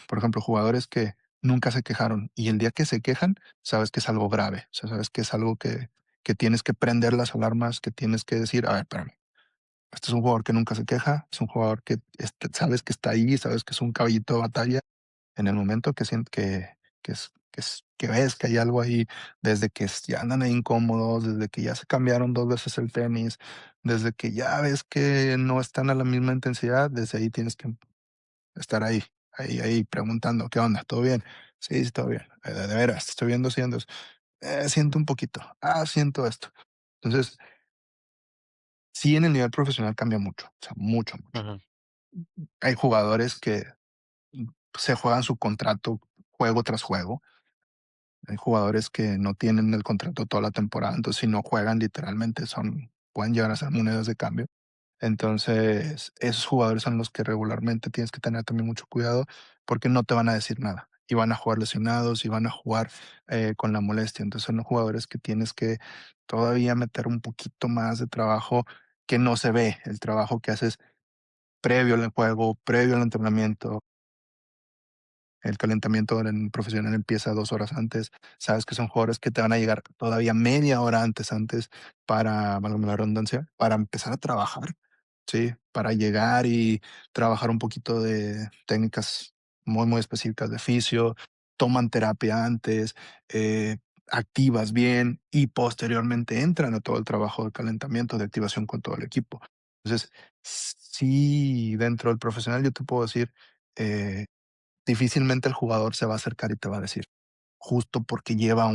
Por ejemplo, jugadores que nunca se quejaron y el día que se quejan, sabes que es algo grave, o sea, sabes que es algo que tienes que prender las alarmas, que tienes que decir: "A ver, espérame, este es un jugador que nunca se queja, es un jugador que, sabes que está ahí, sabes que es un caballito de batalla". En el momento que que ves que hay algo ahí, desde que ya andan ahí incómodos, desde que ya se cambiaron 2 veces el tenis, desde que ya ves que no están a la misma intensidad, desde ahí tienes que estar ahí preguntando: "¿Qué onda? ¿Todo bien?". "Sí, sí, todo bien". De veras, te estoy viendo haciendo eso". Siento un poquito". Siento esto". Entonces, sí, en el nivel profesional cambia mucho, o sea, mucho, mucho. ujú, Hay jugadores que, se juegan su contrato juego tras juego. Hay jugadores que no tienen el contrato toda la temporada, entonces si no juegan literalmente pueden llegar a ser monedas de cambio. Entonces, esos jugadores son los que regularmente tienes que tener también mucho cuidado porque no te van a decir nada y van a jugar lesionados y van a jugar con la molestia. Entonces, son los jugadores que tienes que todavía meter un poquito más de trabajo que no se ve, el trabajo que haces previo al juego, previo al entrenamiento. El calentamiento en profesional empieza 2 horas antes. Sabes que son jugadores que te van a llegar todavía media hora antes para, válgame la redundancia, para empezar a trabajar, ¿sí? Para llegar y trabajar un poquito de técnicas muy, muy específicas de fisio, toman terapia antes, activas bien y posteriormente entran a todo el trabajo de calentamiento, de activación con todo el equipo. Entonces, sí, dentro del profesional yo te puedo decir, eh difícilmente el jugador se va a acercar y te va a decir, justo porque lleva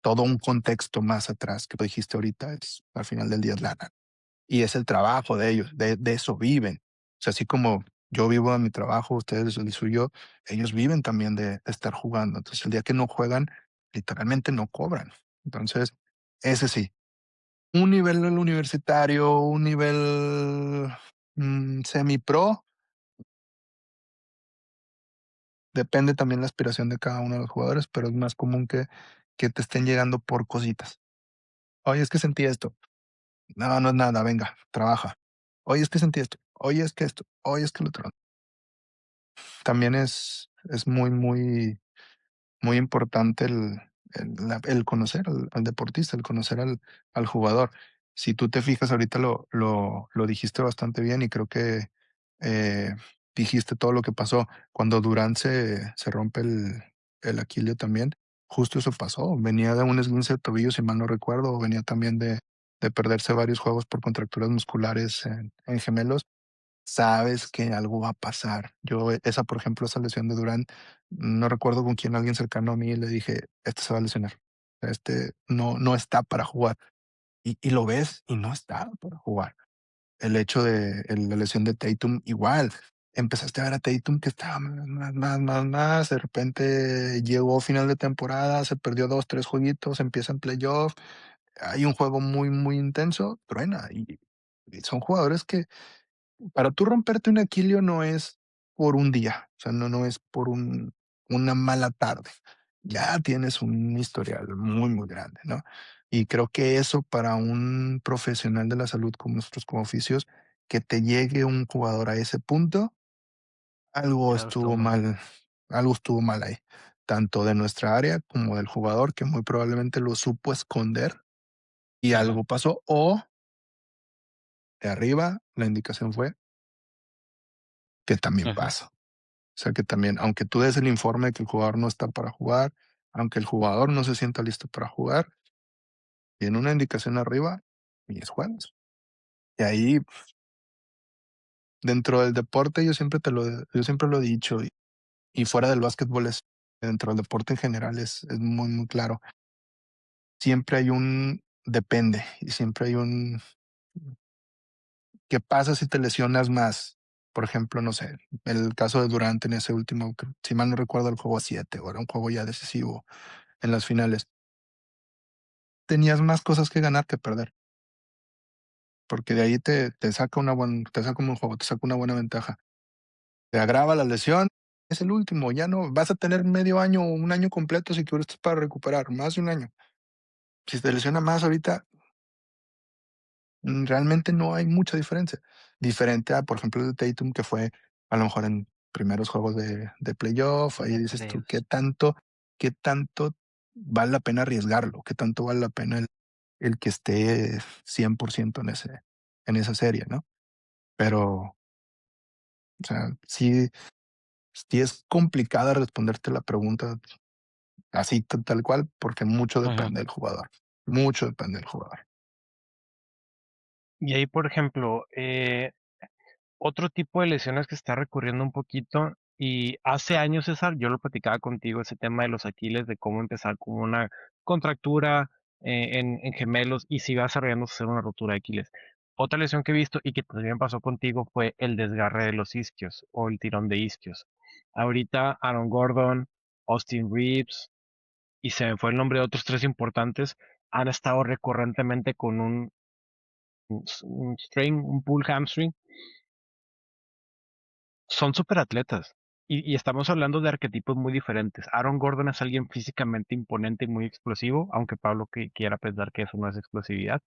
todo un contexto más atrás, que lo dijiste ahorita, al final del día es lana. Y es el trabajo de ellos, de eso viven. O sea, así como yo vivo de mi trabajo, ustedes el suyo, ellos viven también de estar jugando. Entonces, el día que no juegan, literalmente no cobran. Entonces, ese sí, un nivel universitario, un nivel semi-pro. Depende también la aspiración de cada uno de los jugadores, pero es más común que te estén llegando por cositas. Oye, es que sentí esto. No, no es nada, venga, trabaja. Oye, es que sentí esto. Oye, es que esto. Oye, es que lo otro. También es muy, muy, muy importante el conocer al deportista, el conocer al jugador. Si tú te fijas, ahorita lo dijiste bastante bien y creo que eh, dijiste todo lo que pasó. Cuando Durán se rompe el Aquileo también, justo eso pasó. Venía de un esguince de tobillo, si mal no recuerdo, o venía también de perderse varios juegos por contracturas musculares en gemelos. Sabes que algo va a pasar. Esa, por ejemplo, esa lesión de Durán, no recuerdo con quién, alguien cercano a mí, le dije: "Este se va a lesionar. Este no está para jugar". Y lo ves y no está para jugar. El hecho de la lesión de Tatum, igual. Empezaste a ver a Tatum que estaba más, de repente llegó final de temporada, se perdió 2 3 jueguitos, empieza en playoff, hay un juego muy, muy intenso, truena. Y son jugadores que para tú romperte un Aquileo no es por un día, o sea, no es por una mala tarde. Ya tienes un historial muy, muy grande, ¿no? Y creo que eso para un profesional de la salud como nosotros, como oficios, que te llegue un jugador a ese punto, algo ya estuvo estuvo mal. mal, algo estuvo mal ahí, tanto de nuestra área como del jugador, que muy probablemente lo supo esconder y Ujú, algo pasó, o de arriba la indicación fue que también ujú. pasa. O sea que también, aunque tú des el informe de que el jugador no está para jugar, aunque el jugador no se sienta listo para jugar, tiene una indicación arriba y es jueves. Y ahí, dentro del deporte, yo siempre lo he dicho, y fuera del básquetbol es dentro del deporte en general es muy, muy claro. Siempre hay un depende, y siempre hay un ¿qué pasa si te lesionas más? Por ejemplo, no sé, el caso de Durant en ese último, si mal no recuerdo, el juego 7 o era un juego ya decisivo en las finales. Tenías más cosas que ganar que perder, porque de ahí te saca te saca un buen juego, te saca una buena ventaja. Te agrava la lesión, es el último, ya no vas a tener medio año o un año completo si quieres para recuperar, más de un año. Si te lesiona más ahorita, realmente no hay mucha diferencia. Diferente a, por ejemplo, el de Tatum, que fue a lo mejor en primeros juegos de playoff, ahí De dices tú, playoffs. qué tanto vale la pena arriesgarlo? ¿Qué tanto vale la pena el que esté 100% en esa serie, no? Pero, o sea, sí es complicada responderte la pregunta así tal cual, porque mucho Ujú. depende del jugador. Mucho depende del jugador. Y ahí, por ejemplo, otro tipo de lesiones que está recurriendo un poquito, y hace años, César, yo lo platicaba contigo, ese tema de los Aquiles, de cómo empezar con una contractura en gemelos y si va desarrollándose a ser una rotura de Aquiles. Otra lesión que he visto y que también pasó contigo fue el desgarre de los isquios o el tirón de isquios. Ahorita Aaron Gordon, Austin Reeves y se me fue el nombre de otros tres importantes, han estado recurrentemente con un strain, un pull hamstring. Son súper atletas. Y estamos hablando de arquetipos muy diferentes. Aaron Gordon es alguien físicamente imponente y muy explosivo, aunque Pablo quiera pensar que eso no es explosividad.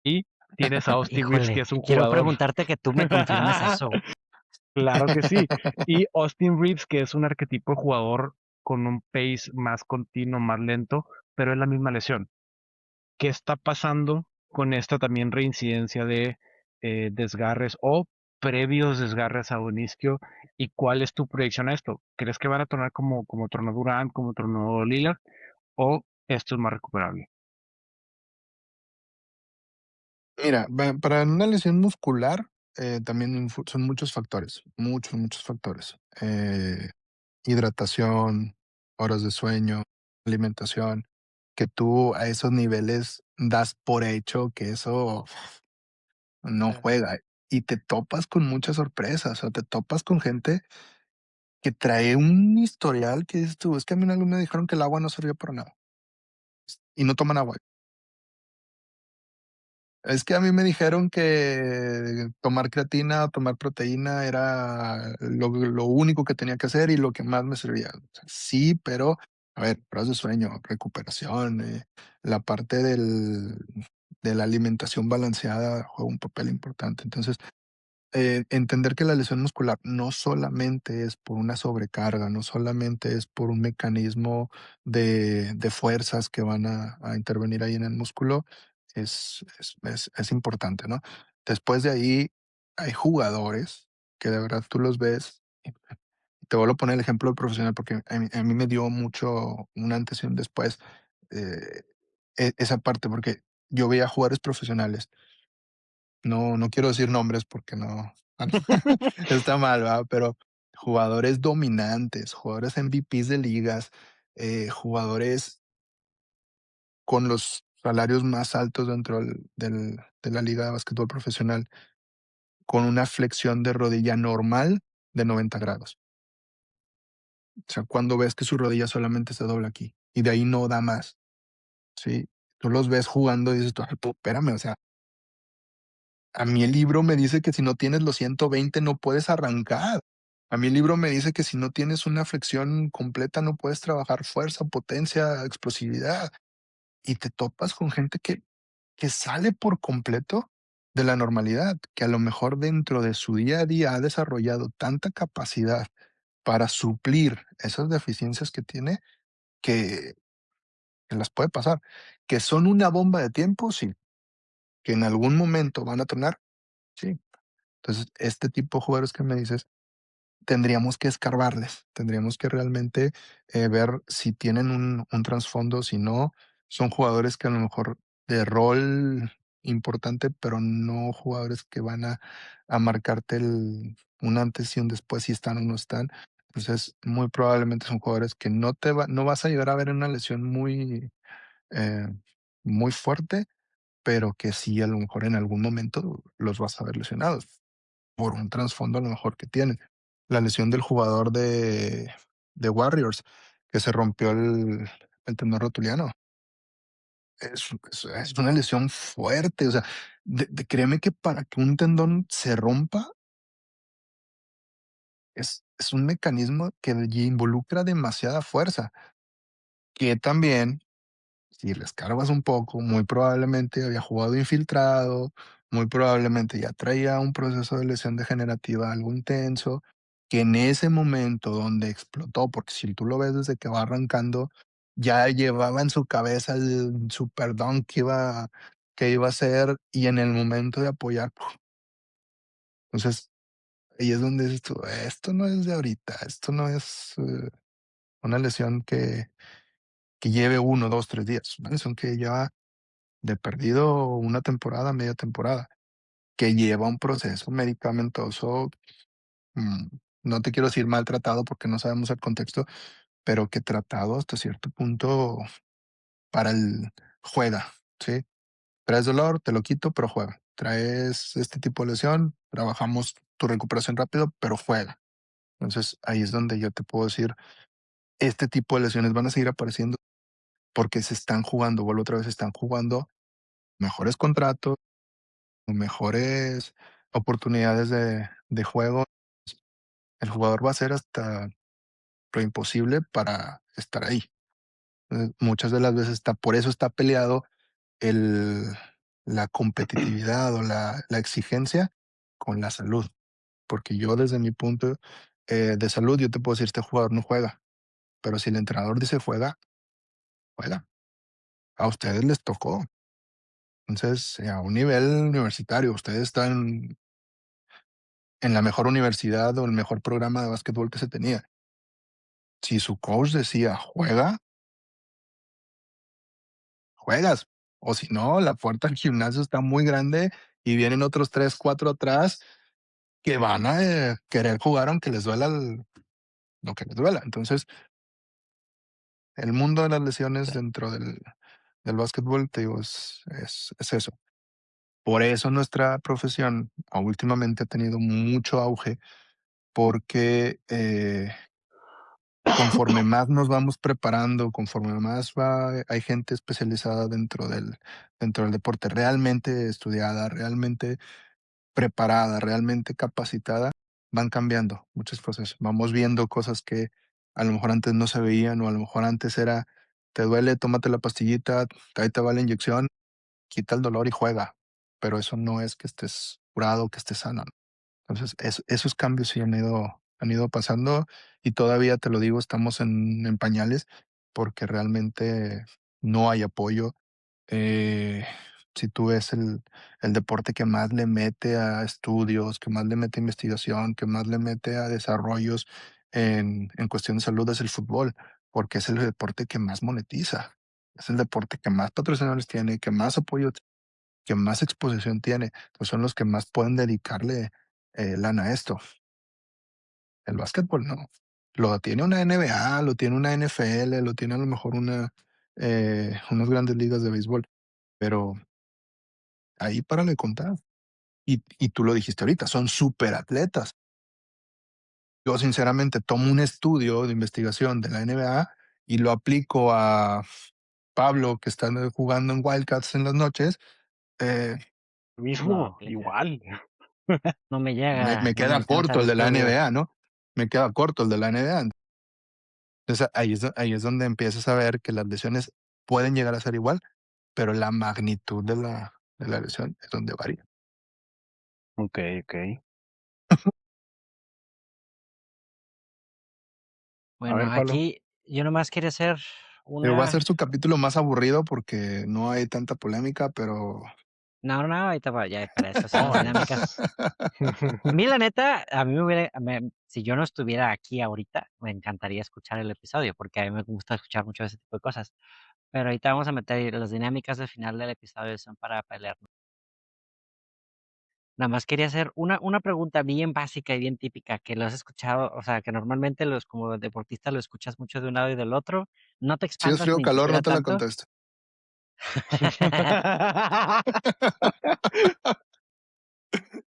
Y tienes a Austin Reeves, que Híjole, es un quiero jugador. preguntarte que tú me confirmes eso. Claro que sí. Y Austin Reeves, que es un arquetipo de jugador con un pace más continuo, más lento, pero es la misma lesión. ¿Qué está pasando con esta también reincidencia de desgarres o previos desgarres a un isquio? ¿Y cuál es tu proyección a esto? ¿Crees que van a tornar como tornó Durant, como tornó Lillard? ¿O esto es más recuperable? Mira, para una lesión muscular, también son muchos factores, muchos, muchos factores. Hidratación, horas de sueño, alimentación, que tú a esos niveles das por hecho que eso no Claro. juega. Y te topas con muchas sorpresas, o te topas con gente que trae un historial que dices tú, es que a mí una vez me dijeron que el agua no servía para nada y no toman agua. Es que a mí me dijeron que tomar creatina o tomar proteína era lo único que tenía que hacer y lo que más me servía. O sea, sí, pero, a ver, pruebas de sueño, recuperación, la parte de la alimentación balanceada juega un papel importante. Entonces, entender que la lesión muscular no solamente es por una sobrecarga, no solamente es por un mecanismo de fuerzas que van a intervenir ahí en el músculo, es importante, ¿no? Después de ahí, hay jugadores que de verdad tú los ves, y te vuelvo a poner el ejemplo profesional porque a mí me dio mucho un antes y un después, eh, esa parte, porque yo veía jugadores profesionales, no quiero decir nombres porque no está mal, ¿verdad? Pero jugadores dominantes, jugadores MVPs de ligas, jugadores con los salarios más altos dentro de la liga de básquetbol profesional, con una flexión de rodilla normal de 90 grados. O sea, cuando ves que su rodilla solamente se dobla aquí y de ahí no da más, ¿sí? Tú los ves jugando y dices tú: "Ay, espérame, o sea, a mí el libro me dice que si no tienes los 120 no puedes arrancar. A mí el libro me dice que si no tienes una flexión completa no puedes trabajar fuerza, potencia, explosividad". Y te topas con gente que sale por completo de la normalidad, que a lo mejor dentro de su día a día ha desarrollado tanta capacidad para suplir esas deficiencias que tiene que, que las puede pasar. Que son una bomba de tiempo, sí. Que en algún momento van a tronar, sí. Entonces, este tipo de jugadores que me dices, tendríamos que escarbarles, tendríamos que realmente, ver si tienen un trasfondo, si no, son jugadores que a lo mejor de rol importante, pero no jugadores que van a marcarte un antes y un después, si están o no están. Entonces, muy probablemente son jugadores que no vas a llegar a ver en una lesión eh, muy fuerte, pero que sí a lo mejor en algún momento los vas a ver lesionados por un trasfondo a lo mejor que tienen. La lesión del jugador de Warriors, que se rompió el tendón rotuliano, es una lesión fuerte, o sea, créeme que para que un tendón se rompa es un mecanismo que involucra demasiada fuerza, que también si le escarbas un poco, muy probablemente había jugado infiltrado, muy probablemente ya traía un proceso de lesión degenerativa algo intenso, que en ese momento donde explotó, porque si tú lo ves desde que va arrancando, ya llevaba en su cabeza el super dunk que iba a hacer y en el momento de apoyar, ¡puf! Entonces ahí es donde dices tú, esto no es de ahorita, esto no es una lesión que lleve 1, 2, 3 días, una lesión que lleva de perdido una temporada, media temporada, que lleva un proceso medicamentoso, mm, no te quiero decir maltratado porque no sabemos el contexto, pero que tratado hasta cierto punto para el juega, ¿sí? Traes dolor, te lo quito, pero juega. Traes este tipo de lesión, trabajamos tu recuperación rápido, pero juega. Entonces, ahí es donde yo te puedo decir, este tipo de lesiones van a seguir apareciendo porque se están jugando, vuelvo otra vez, se están jugando mejores contratos, mejores oportunidades de juego, el jugador va a hacer hasta lo imposible para estar ahí. Muchas de las veces por eso está peleado el, la competitividad o la exigencia con la salud. Porque yo desde mi punto de salud, yo te puedo decir, este jugador no juega, pero si el entrenador dice juega, juega. A ustedes les tocó. Entonces, a un nivel universitario, ustedes están en la mejor universidad o el mejor programa de básquetbol que se tenía. Si su coach decía juega, juegas. O si no, la puerta al gimnasio está muy grande y vienen otros 3, 4 atrás que van a querer jugar aunque les duela lo que les duela. Entonces, el mundo de las lesiones dentro del básquetbol, te digo, es eso. Por eso nuestra profesión últimamente ha tenido mucho auge porque conforme más nos vamos preparando, conforme más hay gente especializada dentro del deporte, realmente estudiada, realmente preparada, realmente capacitada, van cambiando muchas cosas. Vamos viendo cosas que a lo mejor antes no se veían o a lo mejor antes era, te duele, tómate la pastillita, ahí te va la inyección, quita el dolor y juega. Pero eso no es que estés curado, que estés sano. Entonces, esos cambios sí han ido pasando y todavía te lo digo, estamos en pañales porque realmente no hay apoyo. Eh, si tú ves el deporte que más le mete a estudios, que más le mete a investigación, que más le mete a desarrollos en cuestión de salud es el fútbol, porque es el deporte que más monetiza, es el deporte que más patrocinadores tiene, que más apoyo, que más exposición tiene. Pues son los que más pueden dedicarle lana a esto. El básquetbol no. Lo tiene una NBA, lo tiene una NFL, lo tiene a lo mejor unas grandes ligas de béisbol, pero ahí para de contar. Y tú lo dijiste ahorita, son superatletas. Yo sinceramente tomo un estudio de investigación de la NBA y lo aplico a Pablo, que está jugando en Wildcats en las noches, eh, No Mismo, aplica. igual. No me me llega, me no me queda alcanza corto el el de la estudio. NBA, ¿no? Me queda corto el de la NBA. Entonces, ahí es donde empiezas a ver que las lesiones pueden llegar a ser igual, pero la magnitud de la lesión es donde varía. Okey, okey. A Bueno, ver, Pablo. aquí yo nomás quería hacer Digo, va a una. ser su capítulo más aburrido porque no hay tanta polémica, pero No, no, ahorita ya para eso son No, las dinámicas. es A mí, la neta, a mí si yo no estuviera aquí ahorita, me encantaría escuchar el episodio, porque a mí me gusta escuchar mucho ese tipo de cosas. Pero ahorita vamos a meter las dinámicas del final del episodio son para pelear. Nada más quería hacer una pregunta bien básica y bien típica, que lo has escuchado, o sea, que normalmente los como deportista lo escuchas mucho de un lado y del otro. No te Si es expandas frío o ni calor, no siquiera te la tanto. contesto.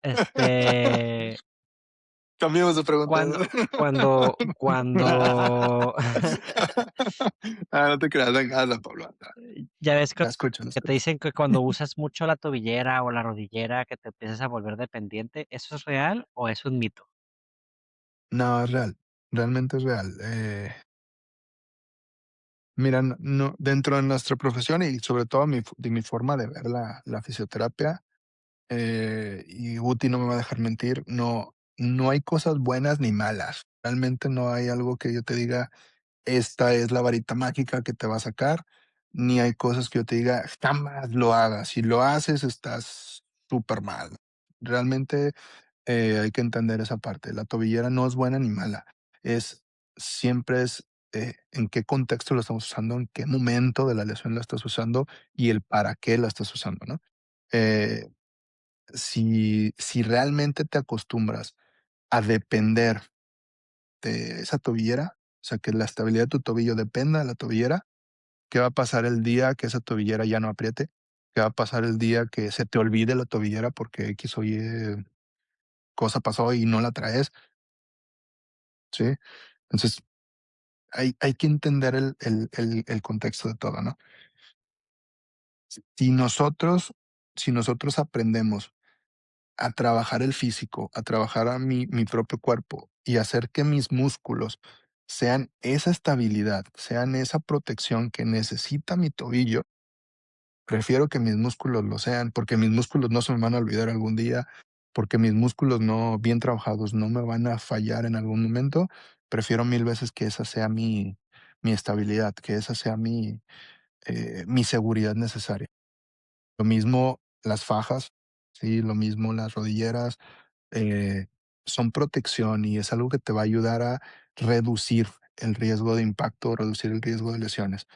Este, Cambiemos de pregunta. cuando No te creas, venga, hazla, Pablo, anda. ya ves La escucho, la que te escucho. dicen que cuando usas mucho la tobillera o la rodillera, que te empiezas a volver dependiente, ¿eso es real o es un mito? No, es real, realmente es real. Mira, no dentro de nuestra profesión y sobre todo de mi forma de ver la fisioterapia, y Guti no me va a dejar mentir, no hay cosas buenas ni malas. Realmente no hay algo que yo te diga: "Esta es la varita mágica que te va a sacar", ni hay cosas que yo te diga: "Jamás lo hagas, si lo haces estás súper mal". Realmente, hay que entender esa parte. La tobillera no es buena ni mala, es siempre es, en qué contexto lo estamos usando, en qué momento de la lesión la estás usando y el para qué la estás usando, ¿no? Eh, si realmente te acostumbras a depender de esa tobillera, o sea, que la estabilidad de tu tobillo dependa de la tobillera, ¿qué va a pasar el día que esa tobillera ya no apriete? ¿Qué va a pasar el día que se te olvide la tobillera porque X o Y cosa pasó y no la traes? ¿Sí? Entonces, hay que entender el contexto de todo, ¿no? Si nosotros, si nosotros aprendemos a trabajar el físico, a trabajar a mi propio cuerpo y hacer que mis músculos sean esa estabilidad, sean esa protección que necesita mi tobillo, prefiero que mis músculos lo sean, porque mis músculos no se me van a olvidar algún día, porque mis músculos no bien trabajados no me van a fallar en algún momento. Prefiero mil veces que esa sea mi estabilidad, que esa sea mi seguridad necesaria. Lo mismo las fajas, sí, lo mismo las rodilleras, eh, son protección y es algo que te va a ayudar a reducir el riesgo de impacto, reducir el riesgo de lesiones.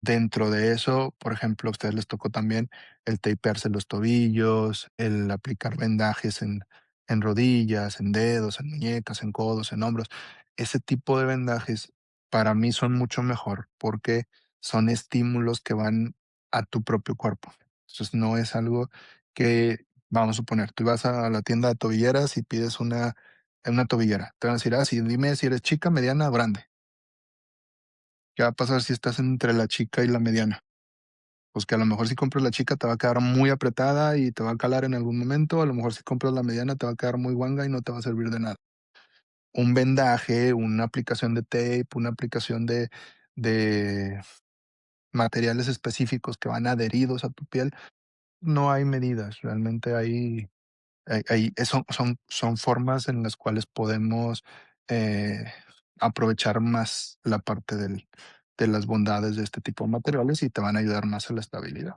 Dentro de eso, por ejemplo, a ustedes les tocó también el tapearse los tobillos, el aplicar vendajes en rodillas, en dedos, en muñecas, en codos, en hombros. Ese tipo de vendajes para mí son mucho mejor porque son estímulos que van a tu propio cuerpo. Entonces no es algo que, vamos a suponer, tú vas a la tienda de tobilleras y pides una tobillera. Te van a decir, ah, sí, dime si eres chica, mediana o grande. ¿Qué va a pasar si estás entre la chica y la mediana? Pues que a lo mejor si compras la chica te va a quedar muy apretada y te va a calar en algún momento, a lo mejor si compras la mediana te va a quedar muy guanga y no te va a servir de nada. Un vendaje, una aplicación de tape, una aplicación de materiales específicos que van adheridos a tu piel, no hay medidas, realmente son formas en las cuales podemos, eh, aprovechar más la parte de las bondades de este tipo de materiales y te van a ayudar más a la estabilidad.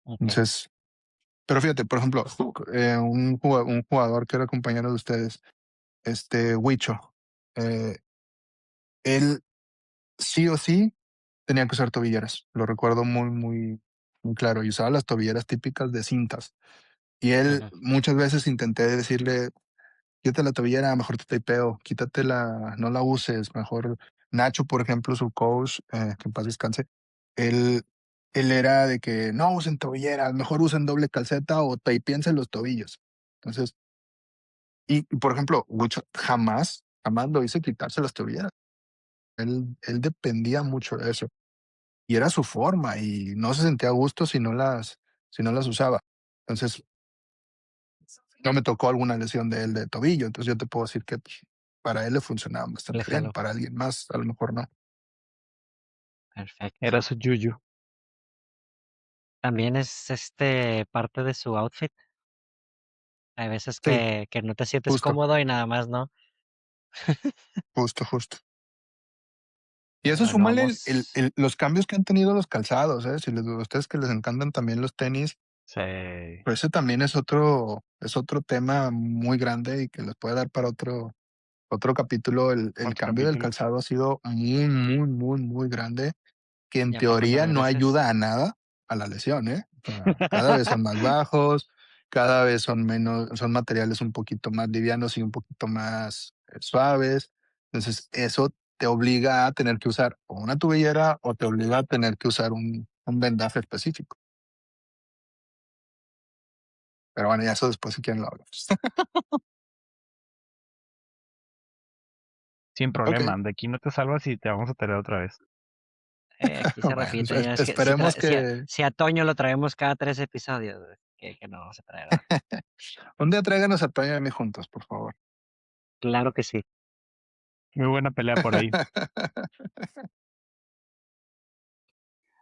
Okey. Entonces, pero fíjate, por ejemplo, un jugador que era compañero de ustedes, Huicho, eh, él sí o sí tenía que usar tobilleras. Lo recuerdo muy, muy, muy claro. Y usaba las tobilleras típicas de cintas. Y él Ujú. muchas veces intenté decirle, quítate la tobillera, mejor te tapeo, quítatela, no la uses, mejor. Nacho, por ejemplo, su coach, que en paz descanse, él, él era de que no usen tobilleras, mejor usen doble calceta o tapéense los tobillos. Entonces, por ejemplo, Wicho jamás lo hice quitarse las tobillas. Él dependía mucho de eso. Y era su forma y no se sentía a gusto si no las usaba. Entonces, no me tocó alguna lesión de él de tobillo. Entonces, yo te puedo decir que pues, para él le funcionaban Le bastante bien. jaló. Para alguien más, a lo mejor no. Perfecto. Era su yuyu. También es, parte de su outfit. Hay veces Sí, que no te sientes justo, cómodo y nada más, ¿no? justo, justo. Y Pero eso bueno, súmale vamos. los cambios que han tenido los calzados, ¿eh? Si a ustedes que les encantan también los tenis, Sí. pues ese también es otro tema muy grande y que les puede dar para otro capítulo. El Otro cambio del capítulo. calzado ha sido muy, muy, muy, muy grande, que en Ya para cuando teoría no regreses. ayuda a nada a la lesión, ¿eh? O sea, cada vez son más bajos, cada vez son materiales un poquito más livianos y un poquito más, suaves. Entonces, eso te obliga a tener que usar o una tubillera o te obliga a tener que usar un vendaje específico. Pero bueno, ya eso después si quieren lo hablamos. Sin Okey. problema, de aquí no te salvas y te vamos a tener otra vez. Aquí se Bueno, repite, ya es que esperemos que si a Toño lo traemos cada 3 episodios, que no vamos a traer ahora. un día tráiganos a Toño y a mí juntos, por favor. Claro que sí. Muy buena pelea por ahí.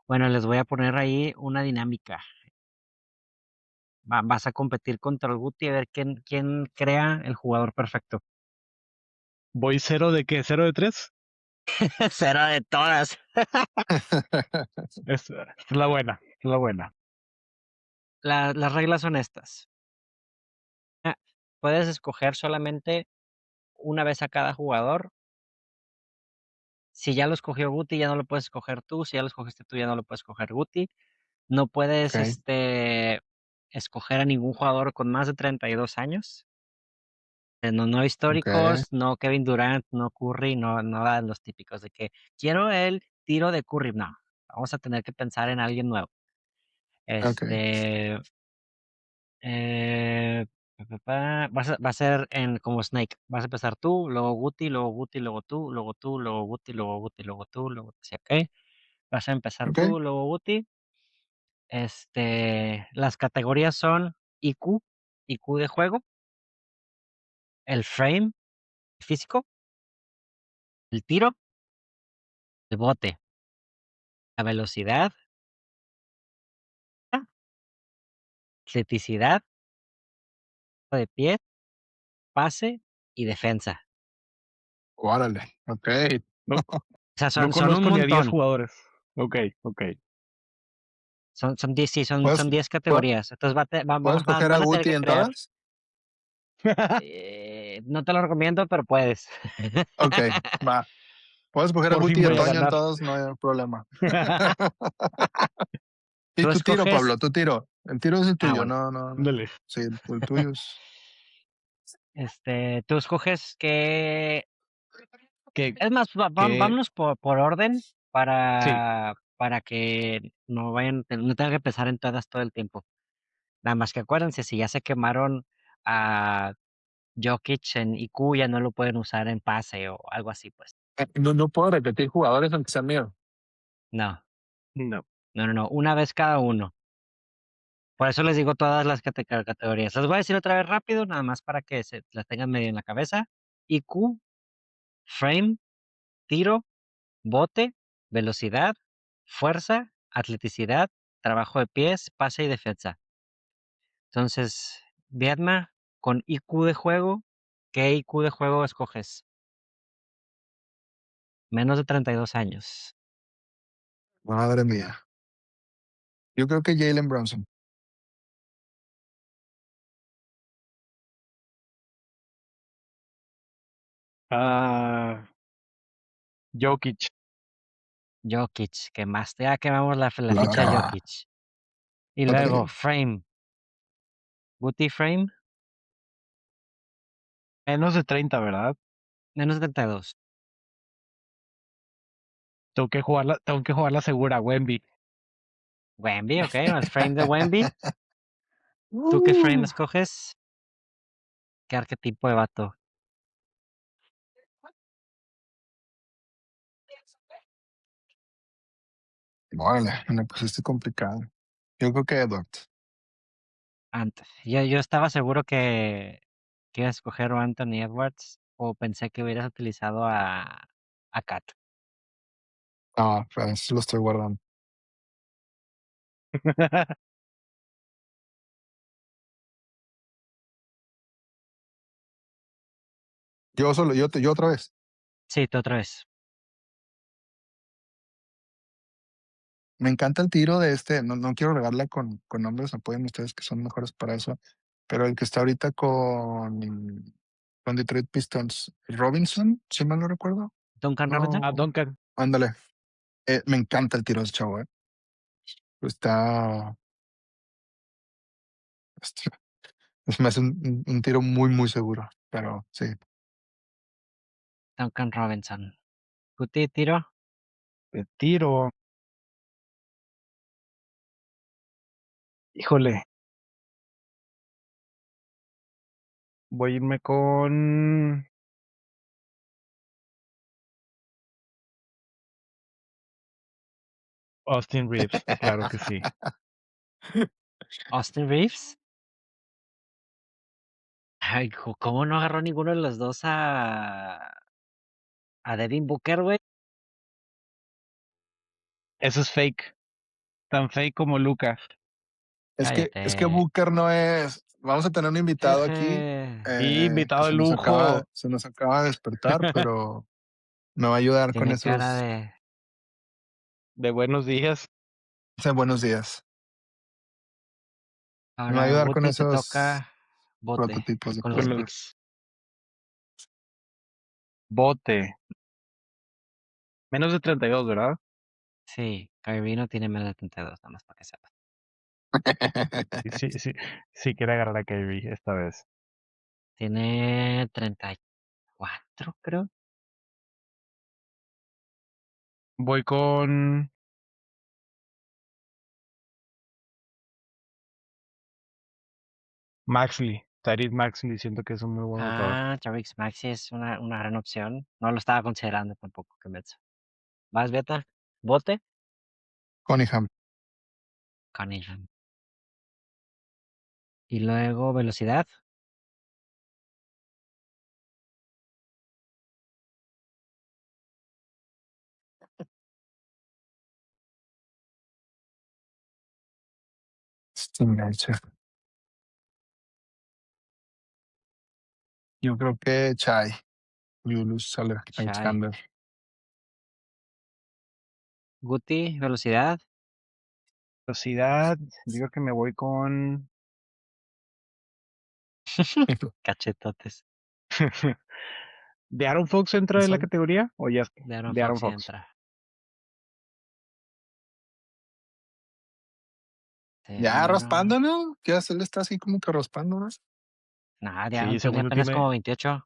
Bueno, les voy a poner ahí una dinámica. Vas a competir contra el Guti a ver quién crea el jugador perfecto. ¿Voy cero de qué? ¿Cero de tres? Será de todas. Es la buena, es la buena. Las reglas son estas. Ah, puedes escoger solamente una vez a cada jugador. Si ya lo escogió Guti, ya no lo puedes escoger tú. Si ya lo escogiste tú, ya no lo puedes escoger Guti. No puedes, Okey, escoger a ningún jugador con más de 32 años. No okey, históricos, no Kevin Durant, no Curry, no nada de los típicos de que quiero el tiro de Curry. No, vamos a tener que pensar en alguien nuevo. okey, Este, va a ser en como Snake. Vas a empezar tú, luego Guti, luego Guti, luego tú, luego tú, luego Guti, luego Guti, luego tú, luego sí, ¿ok? Vas a empezar okey, tú, luego Guti. Las categorías son IQ, IQ de juego, el frame físico, el tiro, el bote, la velocidad, atleticidad, de pie, pase y defensa. órale, okey. No, O sea, no son un conozco ni a 10 montón. jugadores. Ok, ok. Son 10, sí, ¿Puedo son 10 pue categorías. Entonces puedo escoger a van a tener Guti que en crear. todas? No te lo recomiendo, pero puedes. Okey, va. Puedo escoger a Por fin Guti y a voy a Toño en ganar. todos, no hay problema. Y Tú tu tiro, escoges. Pablo, tu tiro. El tiro es el tuyo, Bueno, no. Ándale. Sí, el tuyo es tú escoges que. Que, Es más, que, vámonos por orden sí. para que no tengan que pensar en todas todo el tiempo. Nada más que acuérdense, si ya se quemaron a Jokic en IQ, ya no lo pueden usar en pase o algo así, pues. no puedo repetir jugadores aunque sean míos. No, No. no. Una vez cada uno. Por eso les digo todas las categorías. Las voy a decir otra vez rápido, nada más para que se las tengan medio en la cabeza. IQ, frame, tiro, bote, velocidad, fuerza, atleticidad, trabajo de pies, pase y defensa. Entonces, Viedma, con IQ de juego, ¿qué IQ de juego escoges? Menos de 32 años. Madre mía. Yo creo que Jalen Brunson. Ah, Jokic. Jokic, quemaste. Ya quemamos la ficha de Claro. Jokic. Y luego, Okey. frame. Guti frame, Menos de 30, ¿verdad? menos de 32. Tengo que jugar la segura, Wemby. Wemby, ok, el frame de Wemby. ¿Tú qué frame Uh, escoges? ¿Qué arquetipo de vato? Órale, me pusiste complicado. Yo creo que Edwards. Antes. Yo estaba seguro que ibas a escoger o Anthony Edwards o pensé que hubieras utilizado a Cat. No, pues lo estoy guardando. Yo otra vez. Sí, tú otra vez. Me encanta el tiro de no quiero regarla con nombres, apoyen ustedes que son mejores para eso, pero el que está ahorita con Detroit Pistons, Robinson, si mal no recuerdo. Duncan Robinson. a No, Duncan. ándale, me encanta el tiro de ese chavo, Está Se me hace un tiro muy, muy seguro, pero sí. Duncan Robinson. Guti, tiro. De tiro. Híjole. Voy a irme con Austin Reeves. Claro que sí. Austin Reeves. Ay, ¿cómo no agarró ninguno de los dos a Devin Booker, güey? Eso es fake. Tan fake como Lucas. Es que Cállate. Booker no es. Vamos a tener un invitado aquí, Jeje. Y que invitado de lujo. se nos acaba de despertar, pero me va a ayudar con Tiene cara esos. de. De buenos días. Buenos días. Me va a Ahora, ayudar con Guti, te esos toca bote prototipos de con los Con jugadores. picks. los bote. Menos de 32, ¿verdad? Sí, Kyrie no tiene menos de 32, nada más para que sepas. Sí, sí, sí. Sí quiere agarrar a Kyrie esta vez. Tiene 34, creo. Voy con Maxley. Tyrese Maxley. Siento que es un muy buen jugador. Tariq Maxey es una gran opción. No lo estaba considerando tampoco, que menso. ¿Vas, Beta? ¿Bote? Cunningham. Cunningham. Y luego velocidad. Engancha. Yo creo que Chai. Julius Shai. Alexander. Guti, velocidad. Velocidad. Digo que me voy con Cachetotes. ¿De Aaron Fox entra en la categoría? ¿O ya De Aaron de Aaron Fox y Fox? entra. Ya Seguro. raspando, ¿no? Ya se le está así como que raspando, ¿no? Nah, de Sí, Aaron tiene según yo apenas como tiene 28. Ah,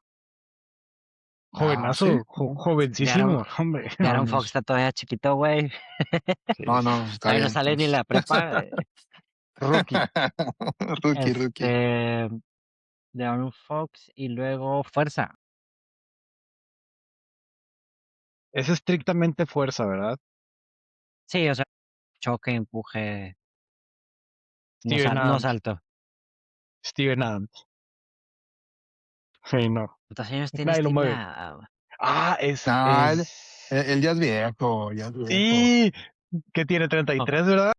sí. jovenazo, jovencísimo, hombre. De No, Aaron no, Fox está todavía chiquito, güey. sí, No, sí. no, está Todavía no bien, sale ni entonces. la prepa. Rookie. Rookie. Este, de Aaron Fox y luego fuerza. Es estrictamente fuerza, ¿verdad? Sí, o sea, choque, empuje, no, Steven no Adams. salto. Steven Adams. Sí, no. ¿Cuántos años tiene Nadie lo Steven mueve. Adams? Ah, No, él ya es viejo, ya es viejo. Sí. ¿Qué tiene? Oh, ¿33, verdad?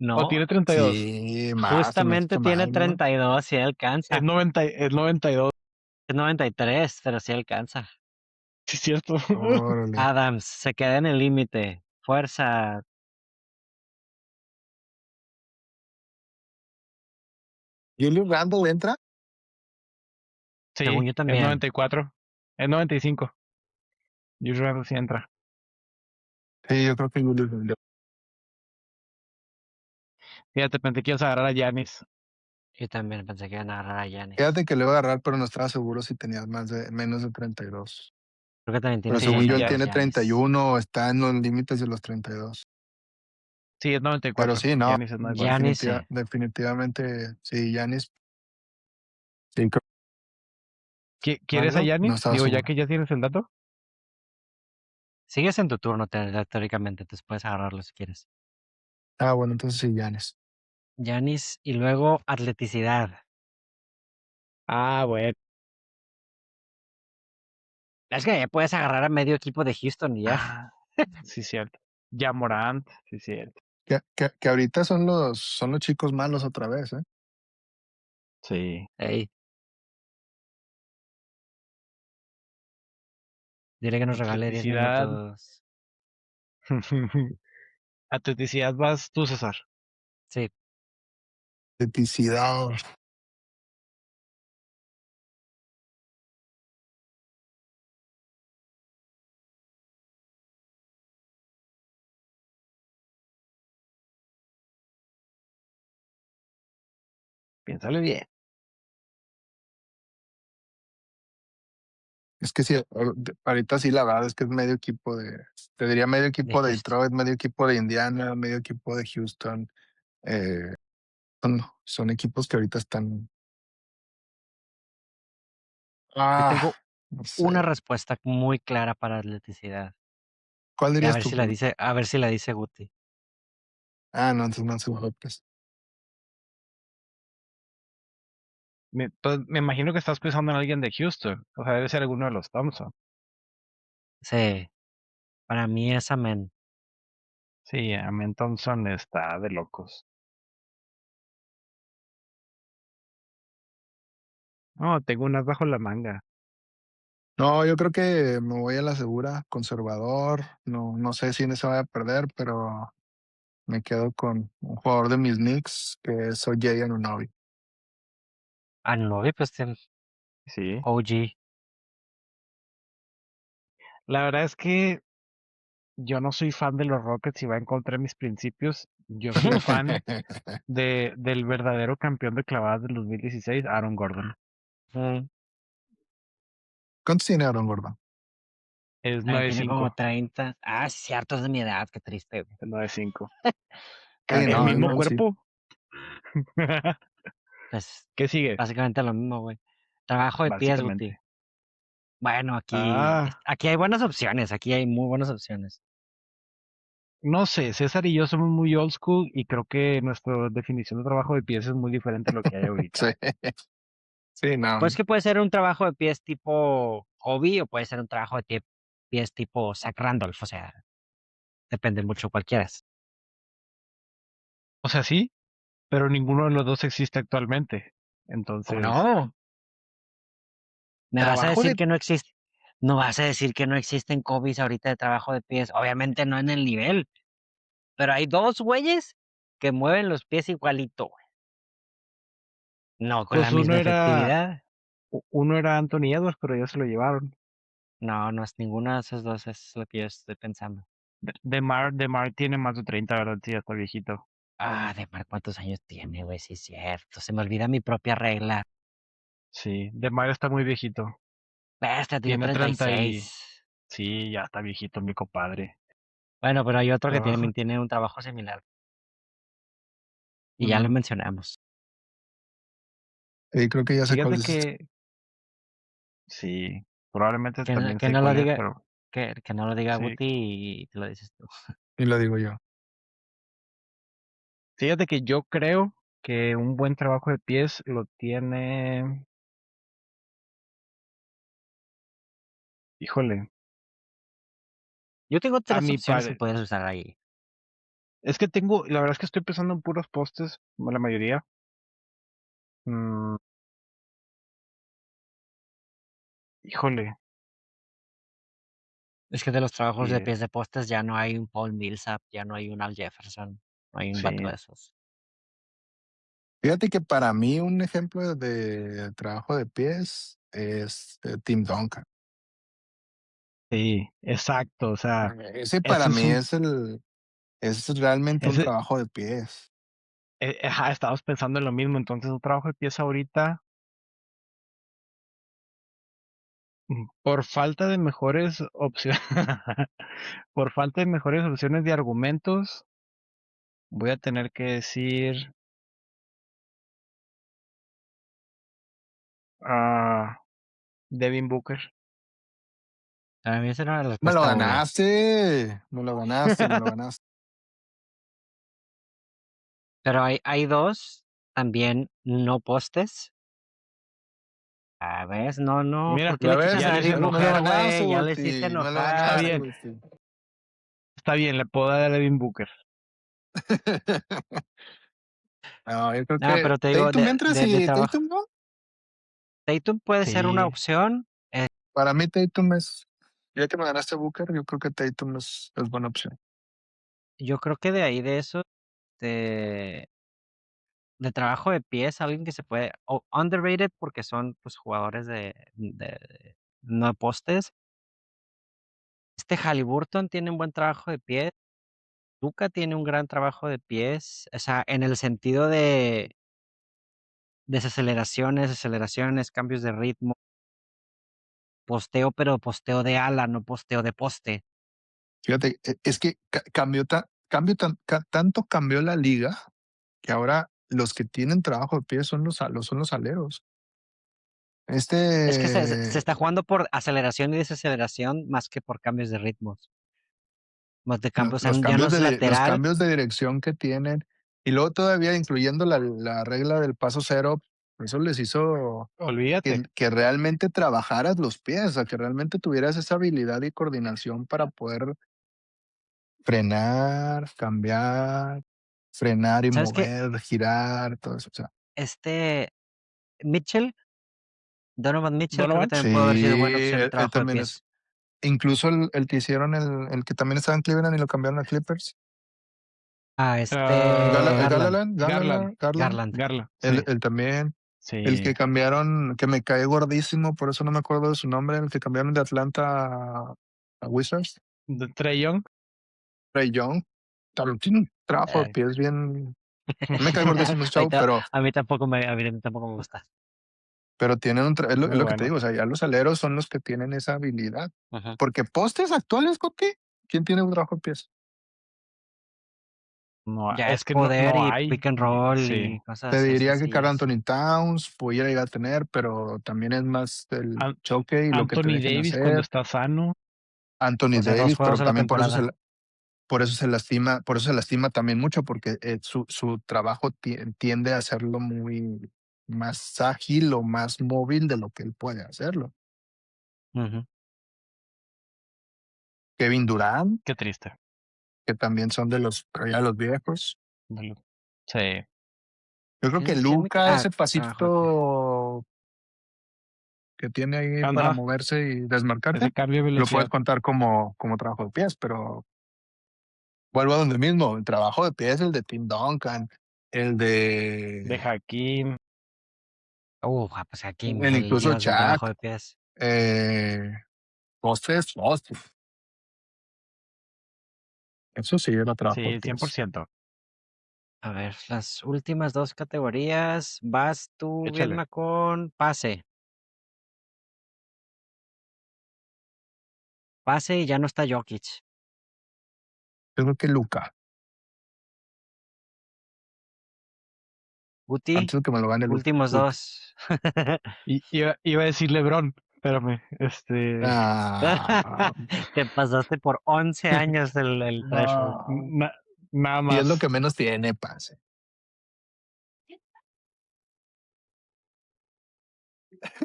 ¿O no, tiene 32? Sí, más, se me hace justamente que tiene más, ¿no? 32, sí Es alcanza. 90, es 92. Es 93, pero sí alcanza. Sí, es cierto. Órale. Adams se queda en el límite. Fuerza, ¿Julius Randle entra? según Sí, yo es también. 94. Es 95. Usually sí entra. Sí, yo creo que Julius Randle. Fíjate, pensé que ibas a agarrar a Giannis. Yo también pensé que iban a agarrar a Giannis. Fíjate que le iba a agarrar, pero no estaba seguro si tenía menos de 32. Creo que también Pero tiene según Sí, yo, él ya. 32 tiene Giannis. 31 o está en los límites de los 32. Sí, es Pero 94. sí, no, Giannis es 94. Giannis, sí. definitivamente, sí, Giannis, sí, creo ¿Quieres a no Giannis? estaba Digo, ya seguro. que ya tienes el dato. Sigues en tu turno teóricamente, entonces puedes agarrarlo si quieres. Ah, bueno, entonces sí, Giannis. Giannis y luego atleticidad. Ah, bueno. Es que ya puedes agarrar a medio equipo de Houston y ya. Ah, sí, cierto. Ya Morant, sí, cierto. Que ahorita son los chicos malos otra vez, ¿eh? Sí. Ey, dile que nos regale 10 Atleticidad. minutos. Atleticidad vas tú, César. Sí, Atleticidad. Piénsale bien. Es que sí, ahorita sí, la verdad es que es medio equipo te diría medio de equipo de Houston. Detroit, medio equipo de Indiana, medio equipo de Houston. Eh, son equipos que ahorita están. Yo tengo No sé. una respuesta muy clara para atleticidad, ¿Cuál y a dirías ver tú, si la Pablo? dice a ver si la dice Guti. No, entonces Mansu López. Pues, me imagino que estás pensando en alguien de Houston. O sea, debe ser alguno de los Thompson. Sí, para mí es amén. Sí, Amen Thompson está de locos. No, tengo unas bajo la manga. No, yo creo que me voy a la segura, conservador. No sé si se vaya a perder, pero me quedo con un jugador de mis Knicks, que es OJ Anunoby. Anunoby, pues, Sí. OG. La verdad es que yo no soy fan de los Rockets y va en contra de mis principios. Yo soy fan del verdadero campeón de clavadas del 2016, Aaron Gordon. Mm, ¿Cuántos tiene Aaron Gordon? Es tiene como 9'5". 30. Ah, sí, cierto, es de mi edad, qué triste, güey. Es 9'5". Sí, Casi El lo no, mismo mismo. igual sí. cuerpo. Pues, ¿Qué sigue? básicamente lo mismo, güey. Trabajo de pies, Guti. Básicamente. Bueno, aquí, Ah, aquí hay buenas opciones, aquí hay muy buenas opciones. no sé, César y yo somos muy old school y creo que nuestra definición de trabajo de pies es muy diferente a lo que hay Sí, ahorita. sí, no. Pues que puede ser un trabajo de pies tipo hobby o puede ser un trabajo de pies tipo Zach Randolph, o sea, depende mucho cualquiera. O sea, sí, pero ninguno de los dos existe actualmente. ¿Cómo Entonces, no? ¿Me vas a trabajo decir de... que no existe? ¿No vas a decir que no existen hobbies ahorita de trabajo de pies? Obviamente no en el nivel, pero hay dos güeyes que mueven los pies igualito, güey. No con la Pues misma efectividad. uno era Anthony Edwards, pero ya se lo llevaron. No, no es ninguna de esas dos, es lo que yo estoy pensando. DeMar tiene más de 30, ¿verdad? Sí, ya está viejito. Ah, de mar, ¿cuántos años tiene, güey? Sí, es cierto. Se me olvida mi propia regla. Sí, DeMar está muy viejito. Bestia, tiene Tiene 30 36. y... Sí, ya está viejito mi compadre. Bueno, pero hay otro que Trabaja. también tiene un trabajo similar. Y ya lo Mm, mencionamos. Creo que ya sé cuál Fíjate dices tú. que... Sí, probablemente Que no, también que sé no lo cuál es, diga, pero... que no lo diga Sí. Guti y te lo dices tú. Y lo digo yo. Fíjate que yo creo que un buen trabajo de pies lo tiene... Híjole, Yo tengo a tres mi opciones que padre. puedes usar ahí. Es que tengo, la verdad es que estoy pensando en puros postes, la mayoría. Mm, híjole, Es que de los trabajos de sí, pies de postes ya no hay un Paul Millsap, ya no hay un Al Jefferson, no hay un vato sí, de esos. Fíjate que para mí un ejemplo de trabajo de pies es Tim Duncan. sí, exacto. O sea, Ese para ese es mí un, es realmente un ese, trabajo de pies. ajá, estábamos pensando en lo mismo. Entonces, un trabajo de pies ahorita, por falta de mejores opciones, por falta de mejores opciones de argumentos, voy a tener que decir, ah, Devin Booker. Para mí esa era la Me lo respuesta obvia. ganaste, me lo ganaste, me lo ganaste. Pero hay dos también no postes. A ver, no, no, ¿por Mira, qué Ya le quieres ves, ya lo hacer hice me lo enojar, enojar. ganaste, güey? Ya lo hiciste Guti, me lo Está ganaste, enojar. bien, Guti. está bien, le puedo dar a Devin Booker. No, yo creo No, que pero te digo, Tatum entras de y trabajo. Tatum no. Tatum puede ser una Sí, opción. Para mí Tatum ya que me ganaste Booker, yo creo que Tatum es buena opción. Yo creo que de ahí de eso, de, de trabajo de pies, alguien que se puede, o underrated porque son pues jugadores de no postes. Este Halliburton tiene un buen trabajo de pies. Luka tiene un gran trabajo de pies. O sea, en el sentido de desaceleraciones, aceleraciones, cambios de ritmo. posteo, pero posteo de ala, no posteo de poste. Fíjate, es que tanto cambió la liga que ahora los que tienen trabajo de pie son los aleros. Es que se Este, está jugando por aceleración y desaceleración más que por cambios de ritmos. Más de cambios, o sea, ya no es los lateral. cambios de dirección que tienen, y luego todavía incluyendo la regla del paso cero, eso les hizo Olvídate. que realmente trabajaras los pies, o sea, que realmente tuvieras esa habilidad y coordinación para poder frenar, cambiar, frenar y ¿Sabes qué? mover, girar, todo eso. O sea, Este Mitchell, Donovan Mitchell, creo que Donovan, también puede haber sido buena sí, opción en él trabajo de también es. pies. Incluso el que hicieron, el que también estaba en Cleveland y lo cambiaron a Clippers. Ah, Garland. Garland. Garland. Sí, Él también. El sí. que cambiaron, que me cae gordísimo, por eso no me acuerdo de su nombre, el que cambiaron de Atlanta a Wizards, De Trae Young. Ray Young. También tiene un trabajo de Eh, pies bien. Me cae gordísimo ese chavo, a mí tampoco me gusta. pero tienen es Muy lo que te bueno. digo, o sea, ya los aleros son los que tienen esa habilidad. Ujú. Porque postes actuales, Coti, ¿quién tiene un trabajo de pies? No, Ya es es que no, poder no y hay. pick and roll Sí. y cosas Te así diría que Karl sencillas. Anthony Towns pudiera llegar a tener, pero también es más el An- choque y lo que te Anthony dejen Davis cuando hacer. está sano. Anthony O sea, 2 Davis, juegos pero a la también temporada. por eso se lastima también mucho, porque su trabajo tiende a hacerlo muy más ágil o más móvil de lo que él puede hacerlo. Ujú. Kevin Durant, Qué triste. que también son pero ya los viejos. Sí. Yo creo que ¿Quién me Luca, ese trabajo de pies? pasito que tiene ahí para Ajá. moverse y desmarcarte, Ese cambio de lo puedes velocidad contar como trabajo de pies, pero vuelvo a donde mismo, el trabajo de pies, el de Tim Duncan, el de de Hakim. Pues aquí el el incluso dios del trabajo Shaq, de pies. eh, postes, eso sí era trabajo de Sí, pies. 100%. A ver, las últimas 2 categorías. Vas tú, Échale. Vilma, con pase. Pase y ya no está Jokic. Yo creo que Luca, Guti, antes de que me lo gane últimos Luca. 2. Y iba a decir LeBron. Espérame. Ah, Te pasaste por 11 años el threshold. no. Nada Y es lo más. que menos tiene, pase.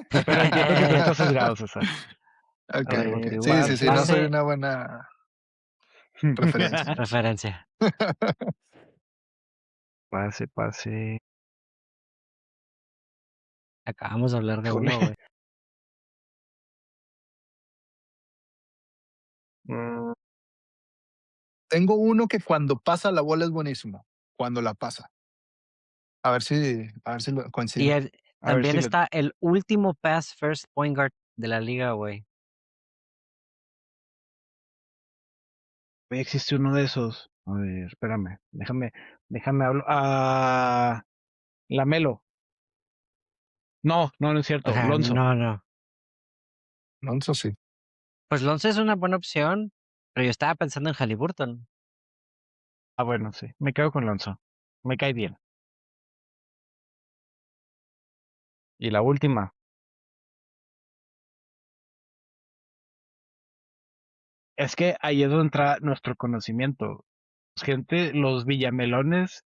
Pero entiendo que tú estás sesgado, César. Ok, A ok. ver, Sí, sí, sí, no soy Pase, una buena referencia. referencia. Pase, pase. Acabamos de hablar de Híjole. uno, güey. Mm, Tengo uno que cuando pasa la bola es buenísimo. Cuando la pasa. A ver si lo Y coincide. A ver también si le. está el último pass first point guard de la liga, güey. Existe uno de esos. A ver, espérame. Déjame hablar. Lamelo. No, no, no es cierto. Ajá, Lonzo. no. No, eso sí. Pues Lonzo es una buena opción, pero yo estaba pensando en Halliburton. Bueno, sí. Me quedo con Lonzo. Me cae bien. Y la última. Es que ahí es donde entra nuestro conocimiento. Gente, los villamelones,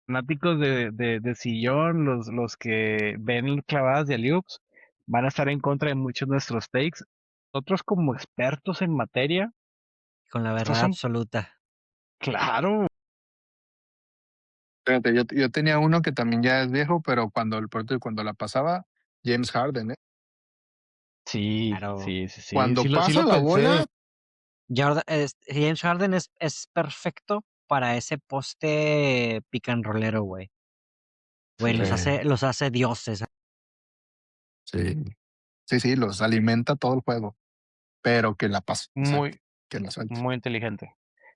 fanáticos de sillón, los que ven clavadas de alley-oops, van a estar en contra de muchos de nuestros takes. Nosotros como expertos en materia, Con la estos verdad son, absoluta. claro, Fíjate, yo tenía uno que también ya es viejo, pero cuando la pasaba, James Harden, ¿eh? sí, Claro. sí, sí, sí, Cuando sí pasa lo la pensé. bola, James Harden es perfecto para ese poste pick and rollero, güey. Güey, Sí, los hace dioses. sí, sí, los alimenta todo el juego, pero que la pase, exacto, muy, que la suelte. muy inteligente.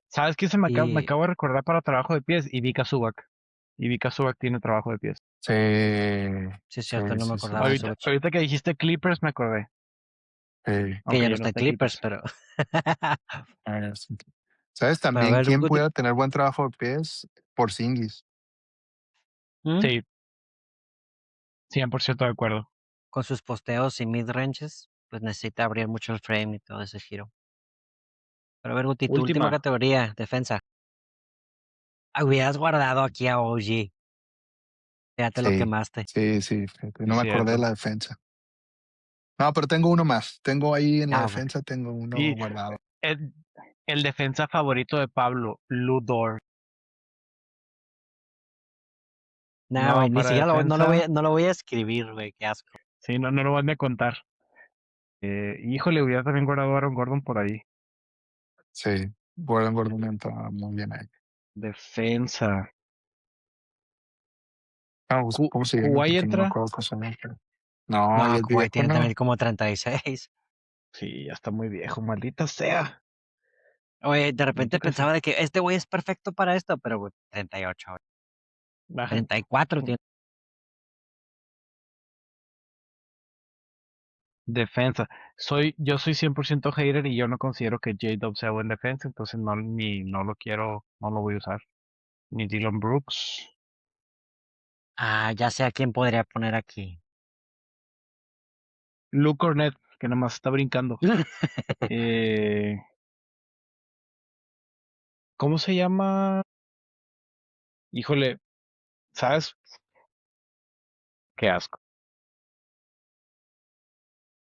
¿Sabes qué me Y acabo de recordar para trabajo de pies? Ivica Zubac. Ivica Zubac tiene trabajo de pies. Sí, sí, es sí, cierto, no me sí, sí. acordaba de Ahorita, Such. ahorita que dijiste Clippers me acordé. que ya aunque no ya no está en está en Clippers, Clippers. pero Sí. ¿Sabes pero a también ver, quién Guti, puede tener buen trabajo de pies? Porzingis. ¿mm? Sí, 100% de acuerdo. Con sus posteos y mid-ranges, pues necesita abrir mucho el frame y todo ese giro. Pero a ver, Guti, tu última Última. categoría, defensa. Ah, hubieras guardado aquí a OG, ya te lo Sí, quemaste. sí, fíjate, Sí, no me acordé de cierto. la defensa. No, pero tengo uno más. Tengo ahí en la Ah, bueno. defensa, tengo uno Y guardado. el, el defensa favorito de Pablo, Ludor. Nah, güey, No, ni para siquiera defensa. no lo voy a escribir, güey, qué asco. Sí, no lo van a contar. Híjole, hubiera también guardado a Aaron Gordon por ahí. Sí, Gordon entra muy bien ahí. Defensa. Ah, ¿cómo se llama? Kuwait Porque no me entra. acuerdo cómo se llama. No, No, ya es Kuwait viejo, tiene también ¿no? como 36. Sí, ya está muy viejo, maldita sea. Oye, de repente Maldita pensaba sea. de que este güey es perfecto para esto, pero güey, 38, güey. Baja. 34 tiene. Defensa. Yo soy 100% hater y yo no considero que J-Dub sea buen defensa, entonces no lo quiero, no lo voy a usar. Ni Dylan Brooks. Ah, ya sé a quién podría poner aquí. Luke Cornett, que nada más está brincando. Eh, ¿Cómo se llama? Híjole, ¿sabes? Qué asco.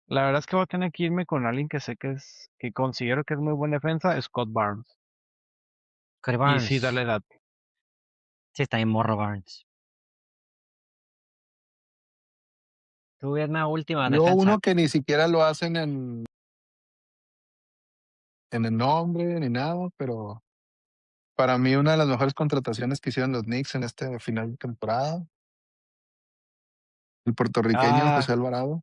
La verdad es que voy a tener que irme con alguien que sé que considero que es muy buena defensa, Scott Barnes. Cody Y sí, dale Barnes. edad. Sí, está en Morro Barnes. Tu una última Yo defensa. uno que ni siquiera lo hacen en el nombre ni nada, pero para mí una de las mejores contrataciones que hicieron los Knicks en este final de temporada, el puertorriqueño Ah, José Alvarado,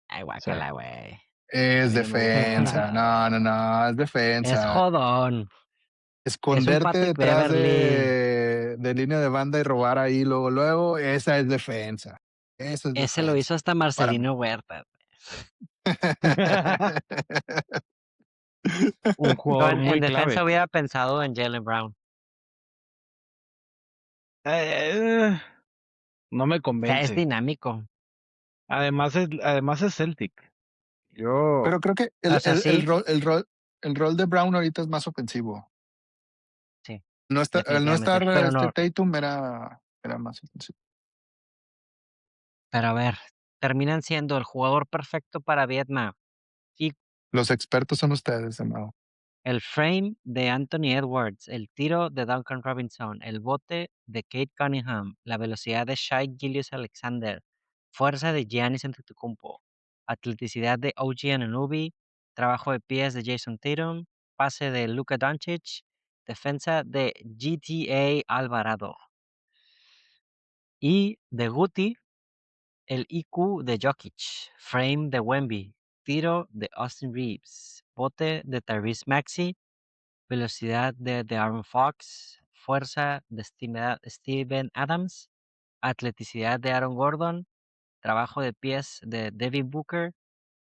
Ay, sí, guácala, güey. a es mí no me gusta para defensa. nada. No, es Es defensa. jodón. Es un Esconderte Patrick detrás Beverly. de línea de banda y robar ahí luego, esa es defensa. Eso es Ese lo defensa hizo hasta para mí. Marcelino Huerta. Un Yo jugador en muy defensa clave. hubiera pensado en Jalen Brown. Eh, no me O sea, es convence. dinámico. Además es Celtic. Yo, Pero creo que O sea, sí, el rol de Brown ahorita es más ofensivo. sí, No está, al no definitivamente. estar Pero este no, Tatum era más ofensivo. pero a ver, terminan siendo el jugador perfecto para Vietnam. Y Los expertos son ustedes, amado. el frame de Anthony Edwards, el tiro de Duncan Robinson, el bote de Kate Cunningham, la velocidad de Shai Gilgeous-Alexander, fuerza de Giannis Antetokounmpo, atleticidad de OG Anunoby, trabajo de pies de Jason Tatum, pase de Luka Doncic, defensa de GTA Alvarado y de Guti, el IQ de Jokic, frame de Wemby, tiro de Austin Reeves, bote de Tyrese Maxey, velocidad de Aaron Fox, fuerza de Steven Adams, atleticidad de Aaron Gordon, trabajo de pies de Devin Booker,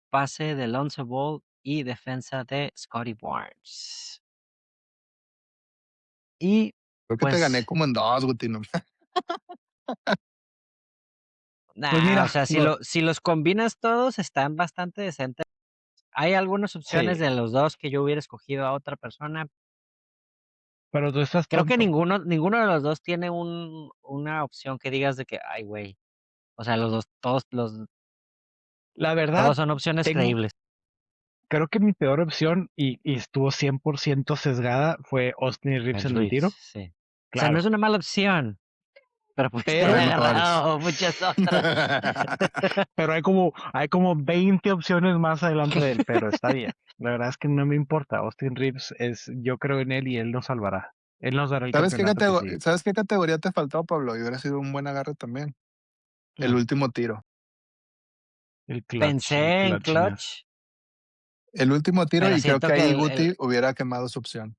pase de Lonzo Ball y defensa de Scotty Barnes. Y Creo que te gané pues, como en dos, Guti. ¿No? pues nada, o mira, sea, si los combinas todos, están bastante decentes. Hay algunas opciones sí, de los dos que yo hubiera escogido a otra persona. pero tú estás Creo que tonto. ninguno de los dos tiene una opción que digas de que, ay, güey. O sea, los dos, La verdad, todos son opciones tengo, creíbles. creo que mi peor opción y estuvo 100% sesgada fue Austin Reeves El en el Reeves, tiro. sí. O sea, no Claro, es una mala opción, pero pudiste Pero haber hay pero, mejores. agarrado muchas otras. pero hay como 20 opciones más adelante de él, pero está bien. La verdad es que no me importa. Austin Reeves yo creo en él y él nos salvará. Él nos dará el campeonato que sigue. ¿Sabes qué categoría te faltó, Pablo? Y hubiera sido un buen agarre también. El No, último tiro. el Pensé en clutchness. Clutch, El último tiro, pero y creo siento que que ahí Guti hubiera quemado su opción.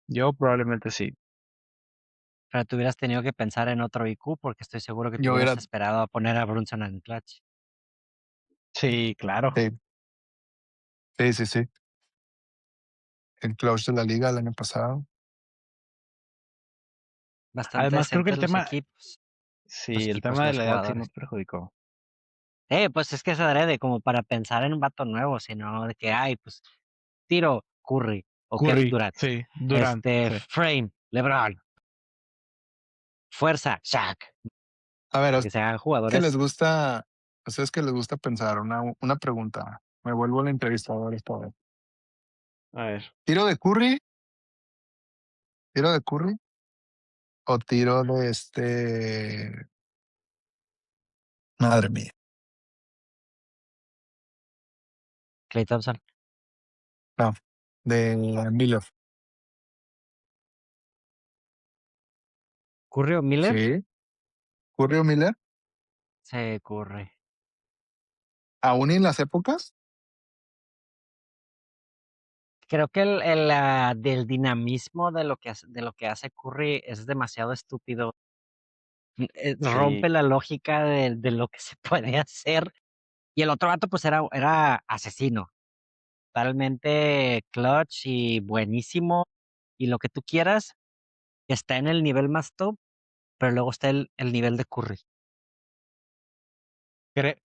Yo probablemente sí. Pero tú hubieras tenido que pensar en otro IQ, porque estoy seguro que te Yo hubieras hubiera esperado a poner a Brunson en clutch. Sí, claro. sí, sí, sí, sí. El clutch de la liga el año pasado. Bastante Además, creo que decentes los sí, el equipos y tema de los la edad sí jugadores. nos perjudicó. Pues es que es adrede, como para pensar en un vato nuevo, sino de que, ay, pues, tiro, Curry o Kevin Curry, Durant. sí, Durant, sí. Frame, LeBron. Fuerza, Shaq. A ver, Que sean que les jugadores gusta, a ustedes que les gusta pensar, una pregunta. Me vuelvo el entrevistador esta vez. A ver, ¿Tiro de Curry? ¿Tiro de Curry? ¿O tiro de madre mía, Klay Thompson. no, de Miller? Curry o Miller, Sí, Curry o Miller, se Curry. aún en las épocas. Creo que del dinamismo de lo que hace Curry es demasiado estúpido. Rompe sí. la lógica de lo que se puede hacer. Y el otro vato, pues, era asesino. Totalmente clutch y buenísimo. Y lo que tú quieras, está en el nivel más top, pero luego está el nivel de Curry.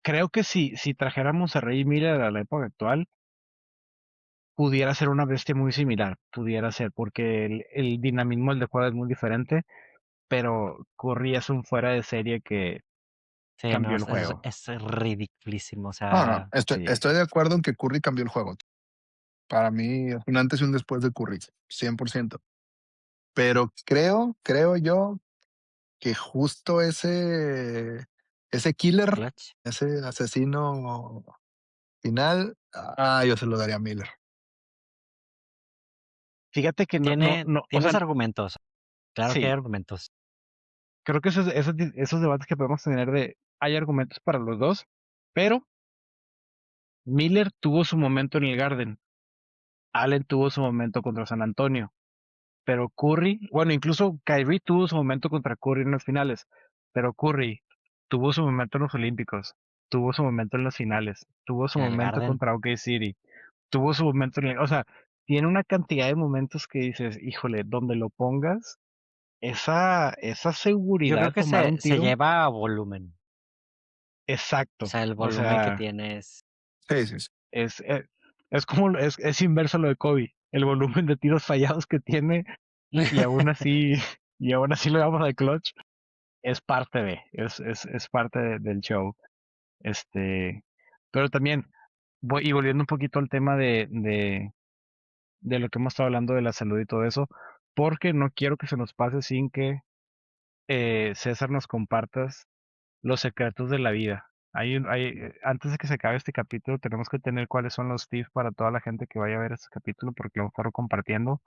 Creo que si trajéramos a Ray Miller a la época actual, pudiera ser una bestia muy similar, pudiera ser, porque el dinamismo del juego es muy diferente, pero Curry es un fuera de serie que Sí, no, cambió el juego. es ridiculísimo. O No, no, sea, Sí. estoy de acuerdo en que Curry cambió el juego. Para mí, un antes y un después de Curry, 100%. Pero creo yo que justo ese killer, clutch. ese asesino final, yo se lo daría a Miller. Fíjate que o Tienes sea, argumentos. Claro que hay sí, argumentos. creo que esos debates que podemos tener hay argumentos para los dos, pero Miller tuvo su momento en el Garden, Allen tuvo su momento contra San Antonio, pero Curry, bueno, incluso Kyrie tuvo su momento contra Curry en las finales, pero Curry tuvo su momento en los Olímpicos, tuvo su momento en las finales, tuvo su En el momento Garden. contra OK City, tuvo su momento o sea, tiene una cantidad de momentos que dices, híjole, donde lo pongas, esa Yo seguridad creo de que tomar un se tiro, lleva a volumen. O exacto, sea, el o volumen que sea, tienes. Sí, sí, sí. es, eh, es inverso a lo de Kobe, el volumen de tiros fallados que tiene y aún así, y aún así lo damos al clutch, es parte es parte del show. Este, pero también, y volviendo un poquito al tema de lo que hemos estado hablando de la salud y todo eso, porque no quiero que se nos pase sin que César nos compartas los secretos de la vida. Antes de que se acabe este capítulo, tenemos que tener cuáles son los tips para toda la gente que vaya a ver este capítulo, porque lo vamos a estar compartiendo.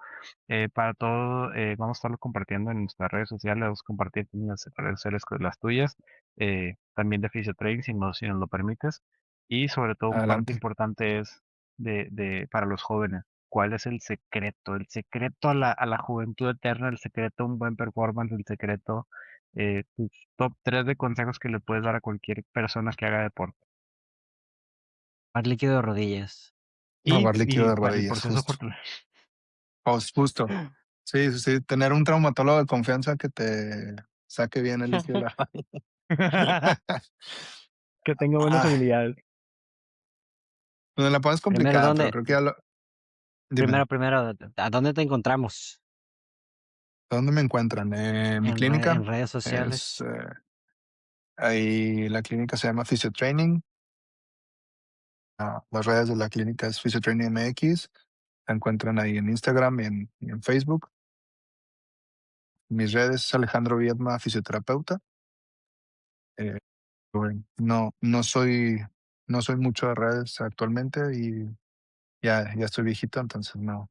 Para todo, vamos a estarlo compartiendo en nuestras redes sociales, vamos a compartir en las redes sociales con las tuyas, también de Physiotrading, si nos lo permites. Y sobre todo, un parte Adelante. importante es para los jóvenes. ¿Cuál es el secreto? El secreto a la juventud eterna, el secreto a un buen performance, el secreto, tus top 3 de consejos que le puedes dar a cualquier persona que haga deporte. Más líquido de rodillas. Robar líquido Y de para el rodillas, proceso justo. Justo. Sí, sí, sí. Tener un traumatólogo de confianza que te saque bien el líquido de la rodilla. que tenga buenas Ah, habilidades. pues me la pones Primero, complicada, pero creo que ya lo. Dime, primero, ¿a dónde te encontramos? ¿dónde me encuentran? Mi clínica En redes es. sociales. Ahí la clínica se llama Physiotraining. Las redes de la clínica es Physiotraining MX. La encuentran ahí en Instagram y en Facebook. Mis redes es Alejandro Viedma, fisioterapeuta. Eh, no soy mucho de redes actualmente y ya estoy viejito, entonces no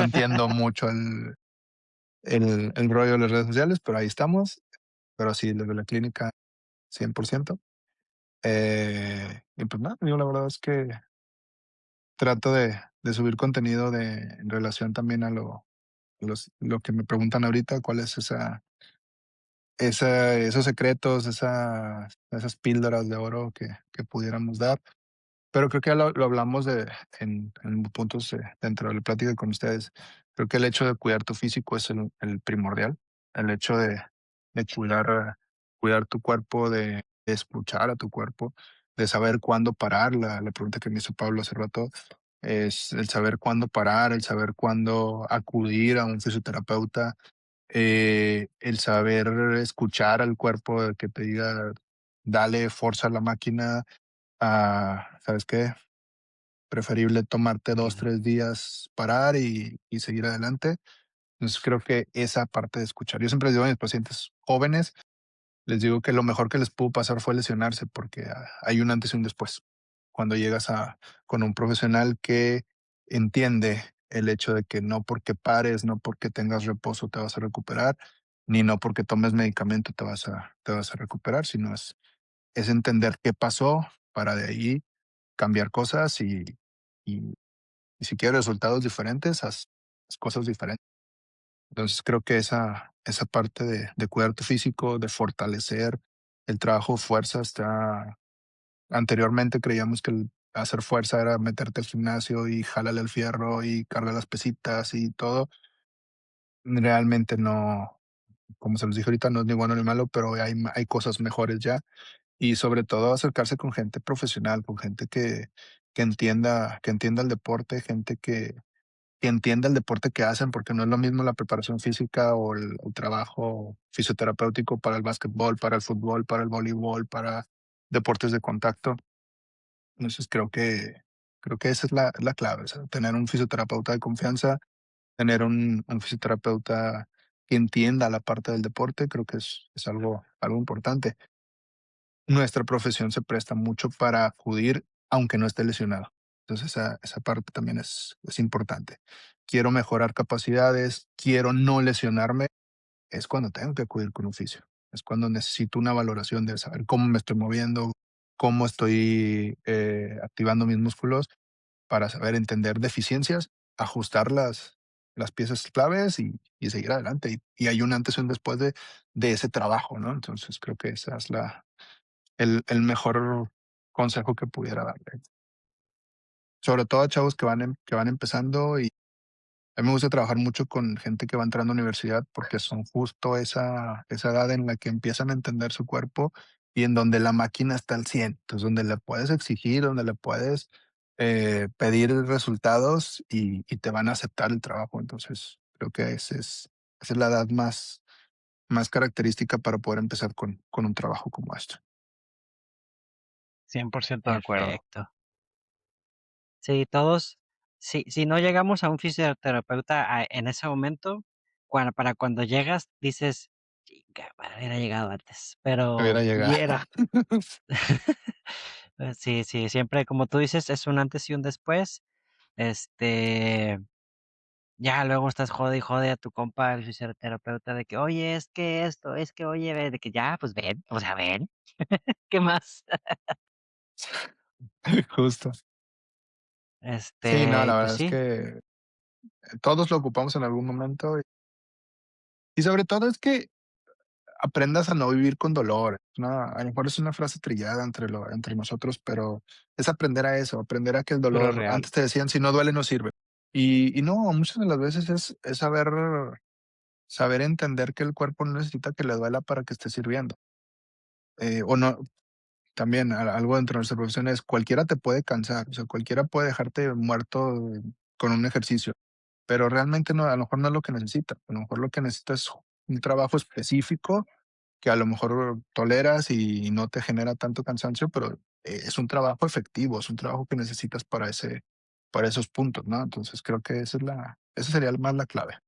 entiendo mucho el rollo de las redes sociales, pero ahí estamos. Pero sí, desde la clínica 100%. Y pues nada, yo la verdad es que trato de subir contenido en relación también lo que me preguntan ahorita, cuál es esos secretos, esas píldoras de oro que pudiéramos dar. Pero creo que ya lo hablamos en puntos, dentro de la plática con ustedes. Creo que el hecho de cuidar tu físico es el primordial. El hecho de cuidar tu cuerpo, de escuchar a tu cuerpo, de saber cuándo parar. La pregunta que me hizo Pablo hace rato es el saber cuándo parar, el saber cuándo acudir a un fisioterapeuta, el saber escuchar al cuerpo, el que te diga: "Dale, fuerza a la máquina", ¿sabes qué? Preferible tomarte 2 Ujú. 3 días, parar y seguir adelante. Entonces, creo que esa parte de escuchar. Yo siempre les digo a mis pacientes jóvenes, les digo que lo mejor que les pudo pasar fue lesionarse, porque, hay un antes y un después. Cuando llegas con un profesional que entiende el hecho de que no porque pares, no porque tengas reposo te vas a recuperar, ni no porque tomes medicamento te vas a recuperar, sino es entender qué pasó para de ahí cambiar cosas y y si quieres resultados diferentes, haz cosas diferentes. Entonces, creo que esa parte de cuidar tu físico, de fortalecer el trabajo fuerza está anteriormente creíamos que el hacer fuerza era meterte al gimnasio y jálale al fierro y carga las pesitas y todo. Realmente no, como se los dije ahorita, no es ni bueno ni malo, pero hay cosas mejores ya. Y sobre todo acercarse con gente profesional, con gente que entienda el deporte, gente que entienda el deporte que hacen, porque no es lo mismo la preparación física o el trabajo fisioterapéutico para el básquetbol, para el fútbol, para el voleibol, para deportes de contacto. Entonces creo que esa es la clave, o sea, tener un fisioterapeuta de confianza, tener un fisioterapeuta que entienda la parte del deporte, creo que es algo importante. Nuestra profesión se presta mucho para acudir aunque no esté lesionado. Entonces, esa parte también es importante. Quiero mejorar capacidades, quiero no lesionarme, es cuando tengo que acudir con un fisio. Es cuando necesito una valoración de saber cómo me estoy moviendo, cómo estoy, activando mis músculos para saber entender deficiencias, ajustar las piezas claves y seguir adelante. Y hay un antes y un después de ese trabajo, ¿no? Entonces, creo que esa es el mejor consejo que pudiera darle. Sobre todo a chavos que van empezando, y a mí me gusta trabajar mucho con gente que va entrando a universidad, porque son justo esa edad en la que empiezan a entender su cuerpo y en donde la máquina está al 100. Entonces, donde le puedes exigir, donde le puedes, pedir resultados y te van a aceptar el trabajo. Entonces, creo que esa es la edad más característica para poder empezar con un trabajo como este. 100% de acuerdo. Perfecto. Sí, todos, si no llegamos a un fisioterapeuta en ese momento, para cuando llegas dices, chinga, hubiera llegado antes, Hubiera pero llegado. hiera. Sí, sí, siempre, como tú dices, es un antes y un después. Este, ya luego estás jode y jode a tu compa, el fisioterapeuta, de que, oye, es que esto, es que, oye, ve, de que ya, pues ven, o sea, ven, ¿qué más? Justo. Sí, no, la Pues verdad es sí, que todos lo ocupamos en algún momento, y sobre todo es que aprendas a no vivir con dolor, ¿no? A lo mejor es una frase trillada entre nosotros, pero es aprender a eso, aprender a que el Pero dolor, real. antes te decían: "Si no duele, no sirve". Y no, muchas de las veces es saber entender que el cuerpo no necesita que le duela para que esté sirviendo, o no. También algo dentro de nuestra profesión es cualquiera te puede cansar, o sea, cualquiera puede dejarte muerto con un ejercicio, pero realmente no, a lo mejor no es lo que necesita. A lo mejor lo que necesita es un trabajo específico que a lo mejor toleras y no te genera tanto cansancio, pero, es un trabajo efectivo, es un trabajo que necesitas para esos puntos, ¿no? Entonces, creo que esa sería más la clave.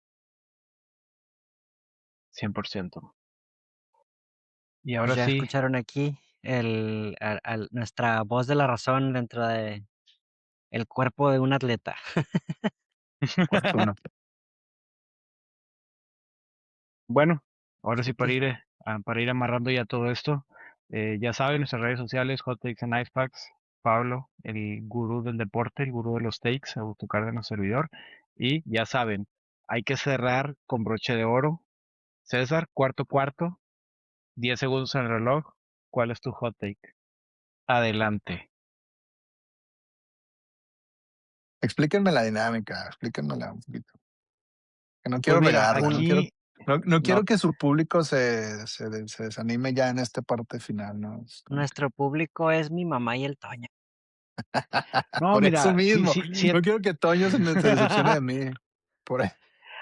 100%. Y pues ahora ya sí, escucharon aquí nuestra voz de la razón dentro de el cuerpo de un atleta. Cuarto uno. bueno, ahora sí Sí, pues, para ir amarrando ya todo esto, ya saben, nuestras redes sociales, Hot Takes and Ice Packs, Pablo, el gurú del deporte, el gurú de los takes, Augusto Cárdenas servidor, y ya saben, Hay que cerrar con broche de oro. César, cuarto, 10 segundos en el reloj. ¿Cuál es tu hot take? Adelante. Explíquenme la dinámica, explíquenmela un poquito. Que no Pues quiero mira, regarla, aquí no no, quiero que su público se desanime ya en esta parte final, ¿no? Es como que Nuestro público es mi mamá y el Toño. no, por eso mira, sí, mismo, sí, sí. no quiero que Toño se decepcione de mí. Por ahí.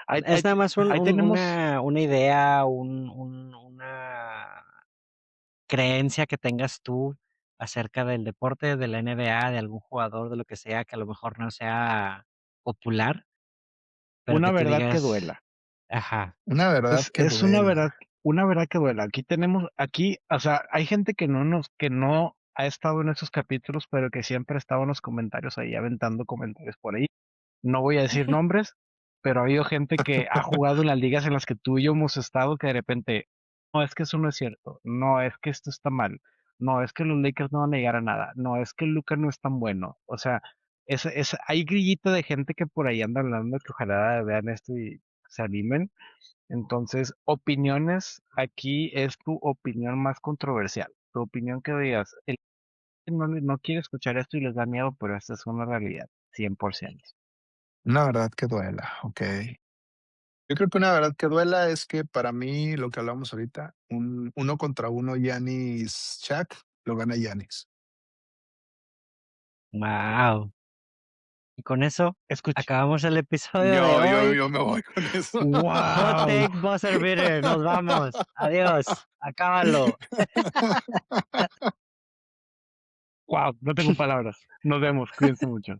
Ahí, Es nada más ahí tenemos una idea, una creencia que tengas tú acerca del deporte, de la NBA, de algún jugador, de lo que sea, que a lo mejor no sea popular, pero una que tú verdad que digas, duela. ajá, Una verdad que Es duela. una verdad que duela. Aquí, o sea, hay gente que no ha estado en esos capítulos, pero que siempre ha estado en los comentarios ahí aventando comentarios por ahí. No voy a decir nombres, pero ha habido gente que ha jugado en las ligas en las que tú y yo hemos estado que de repente, no, es que eso no es cierto, no, es que esto está mal, no, es que los Lakers no van a llegar a nada, no, es que Luka no es tan bueno. O sea, hay grillito de gente que por ahí anda hablando que ojalá vean esto y se animen. Entonces, opiniones, aquí es tu opinión más controversial, tu opinión que digas, el no quiere escuchar esto y les da miedo, pero esta es una realidad, 100%. Una verdad que duela, okey. Yo creo que una verdad que duela es que para mí, lo que hablamos ahorita, un uno contra uno Giannis-Shaq, lo gana Giannis. wow. Y con eso Escuche. acabamos el episodio de hoy. Yo me voy con eso. Hot Wow. take buzzer beater, nos vamos. Adiós, acábalo. Wow, no tengo palabras. Nos vemos, cuídense mucho.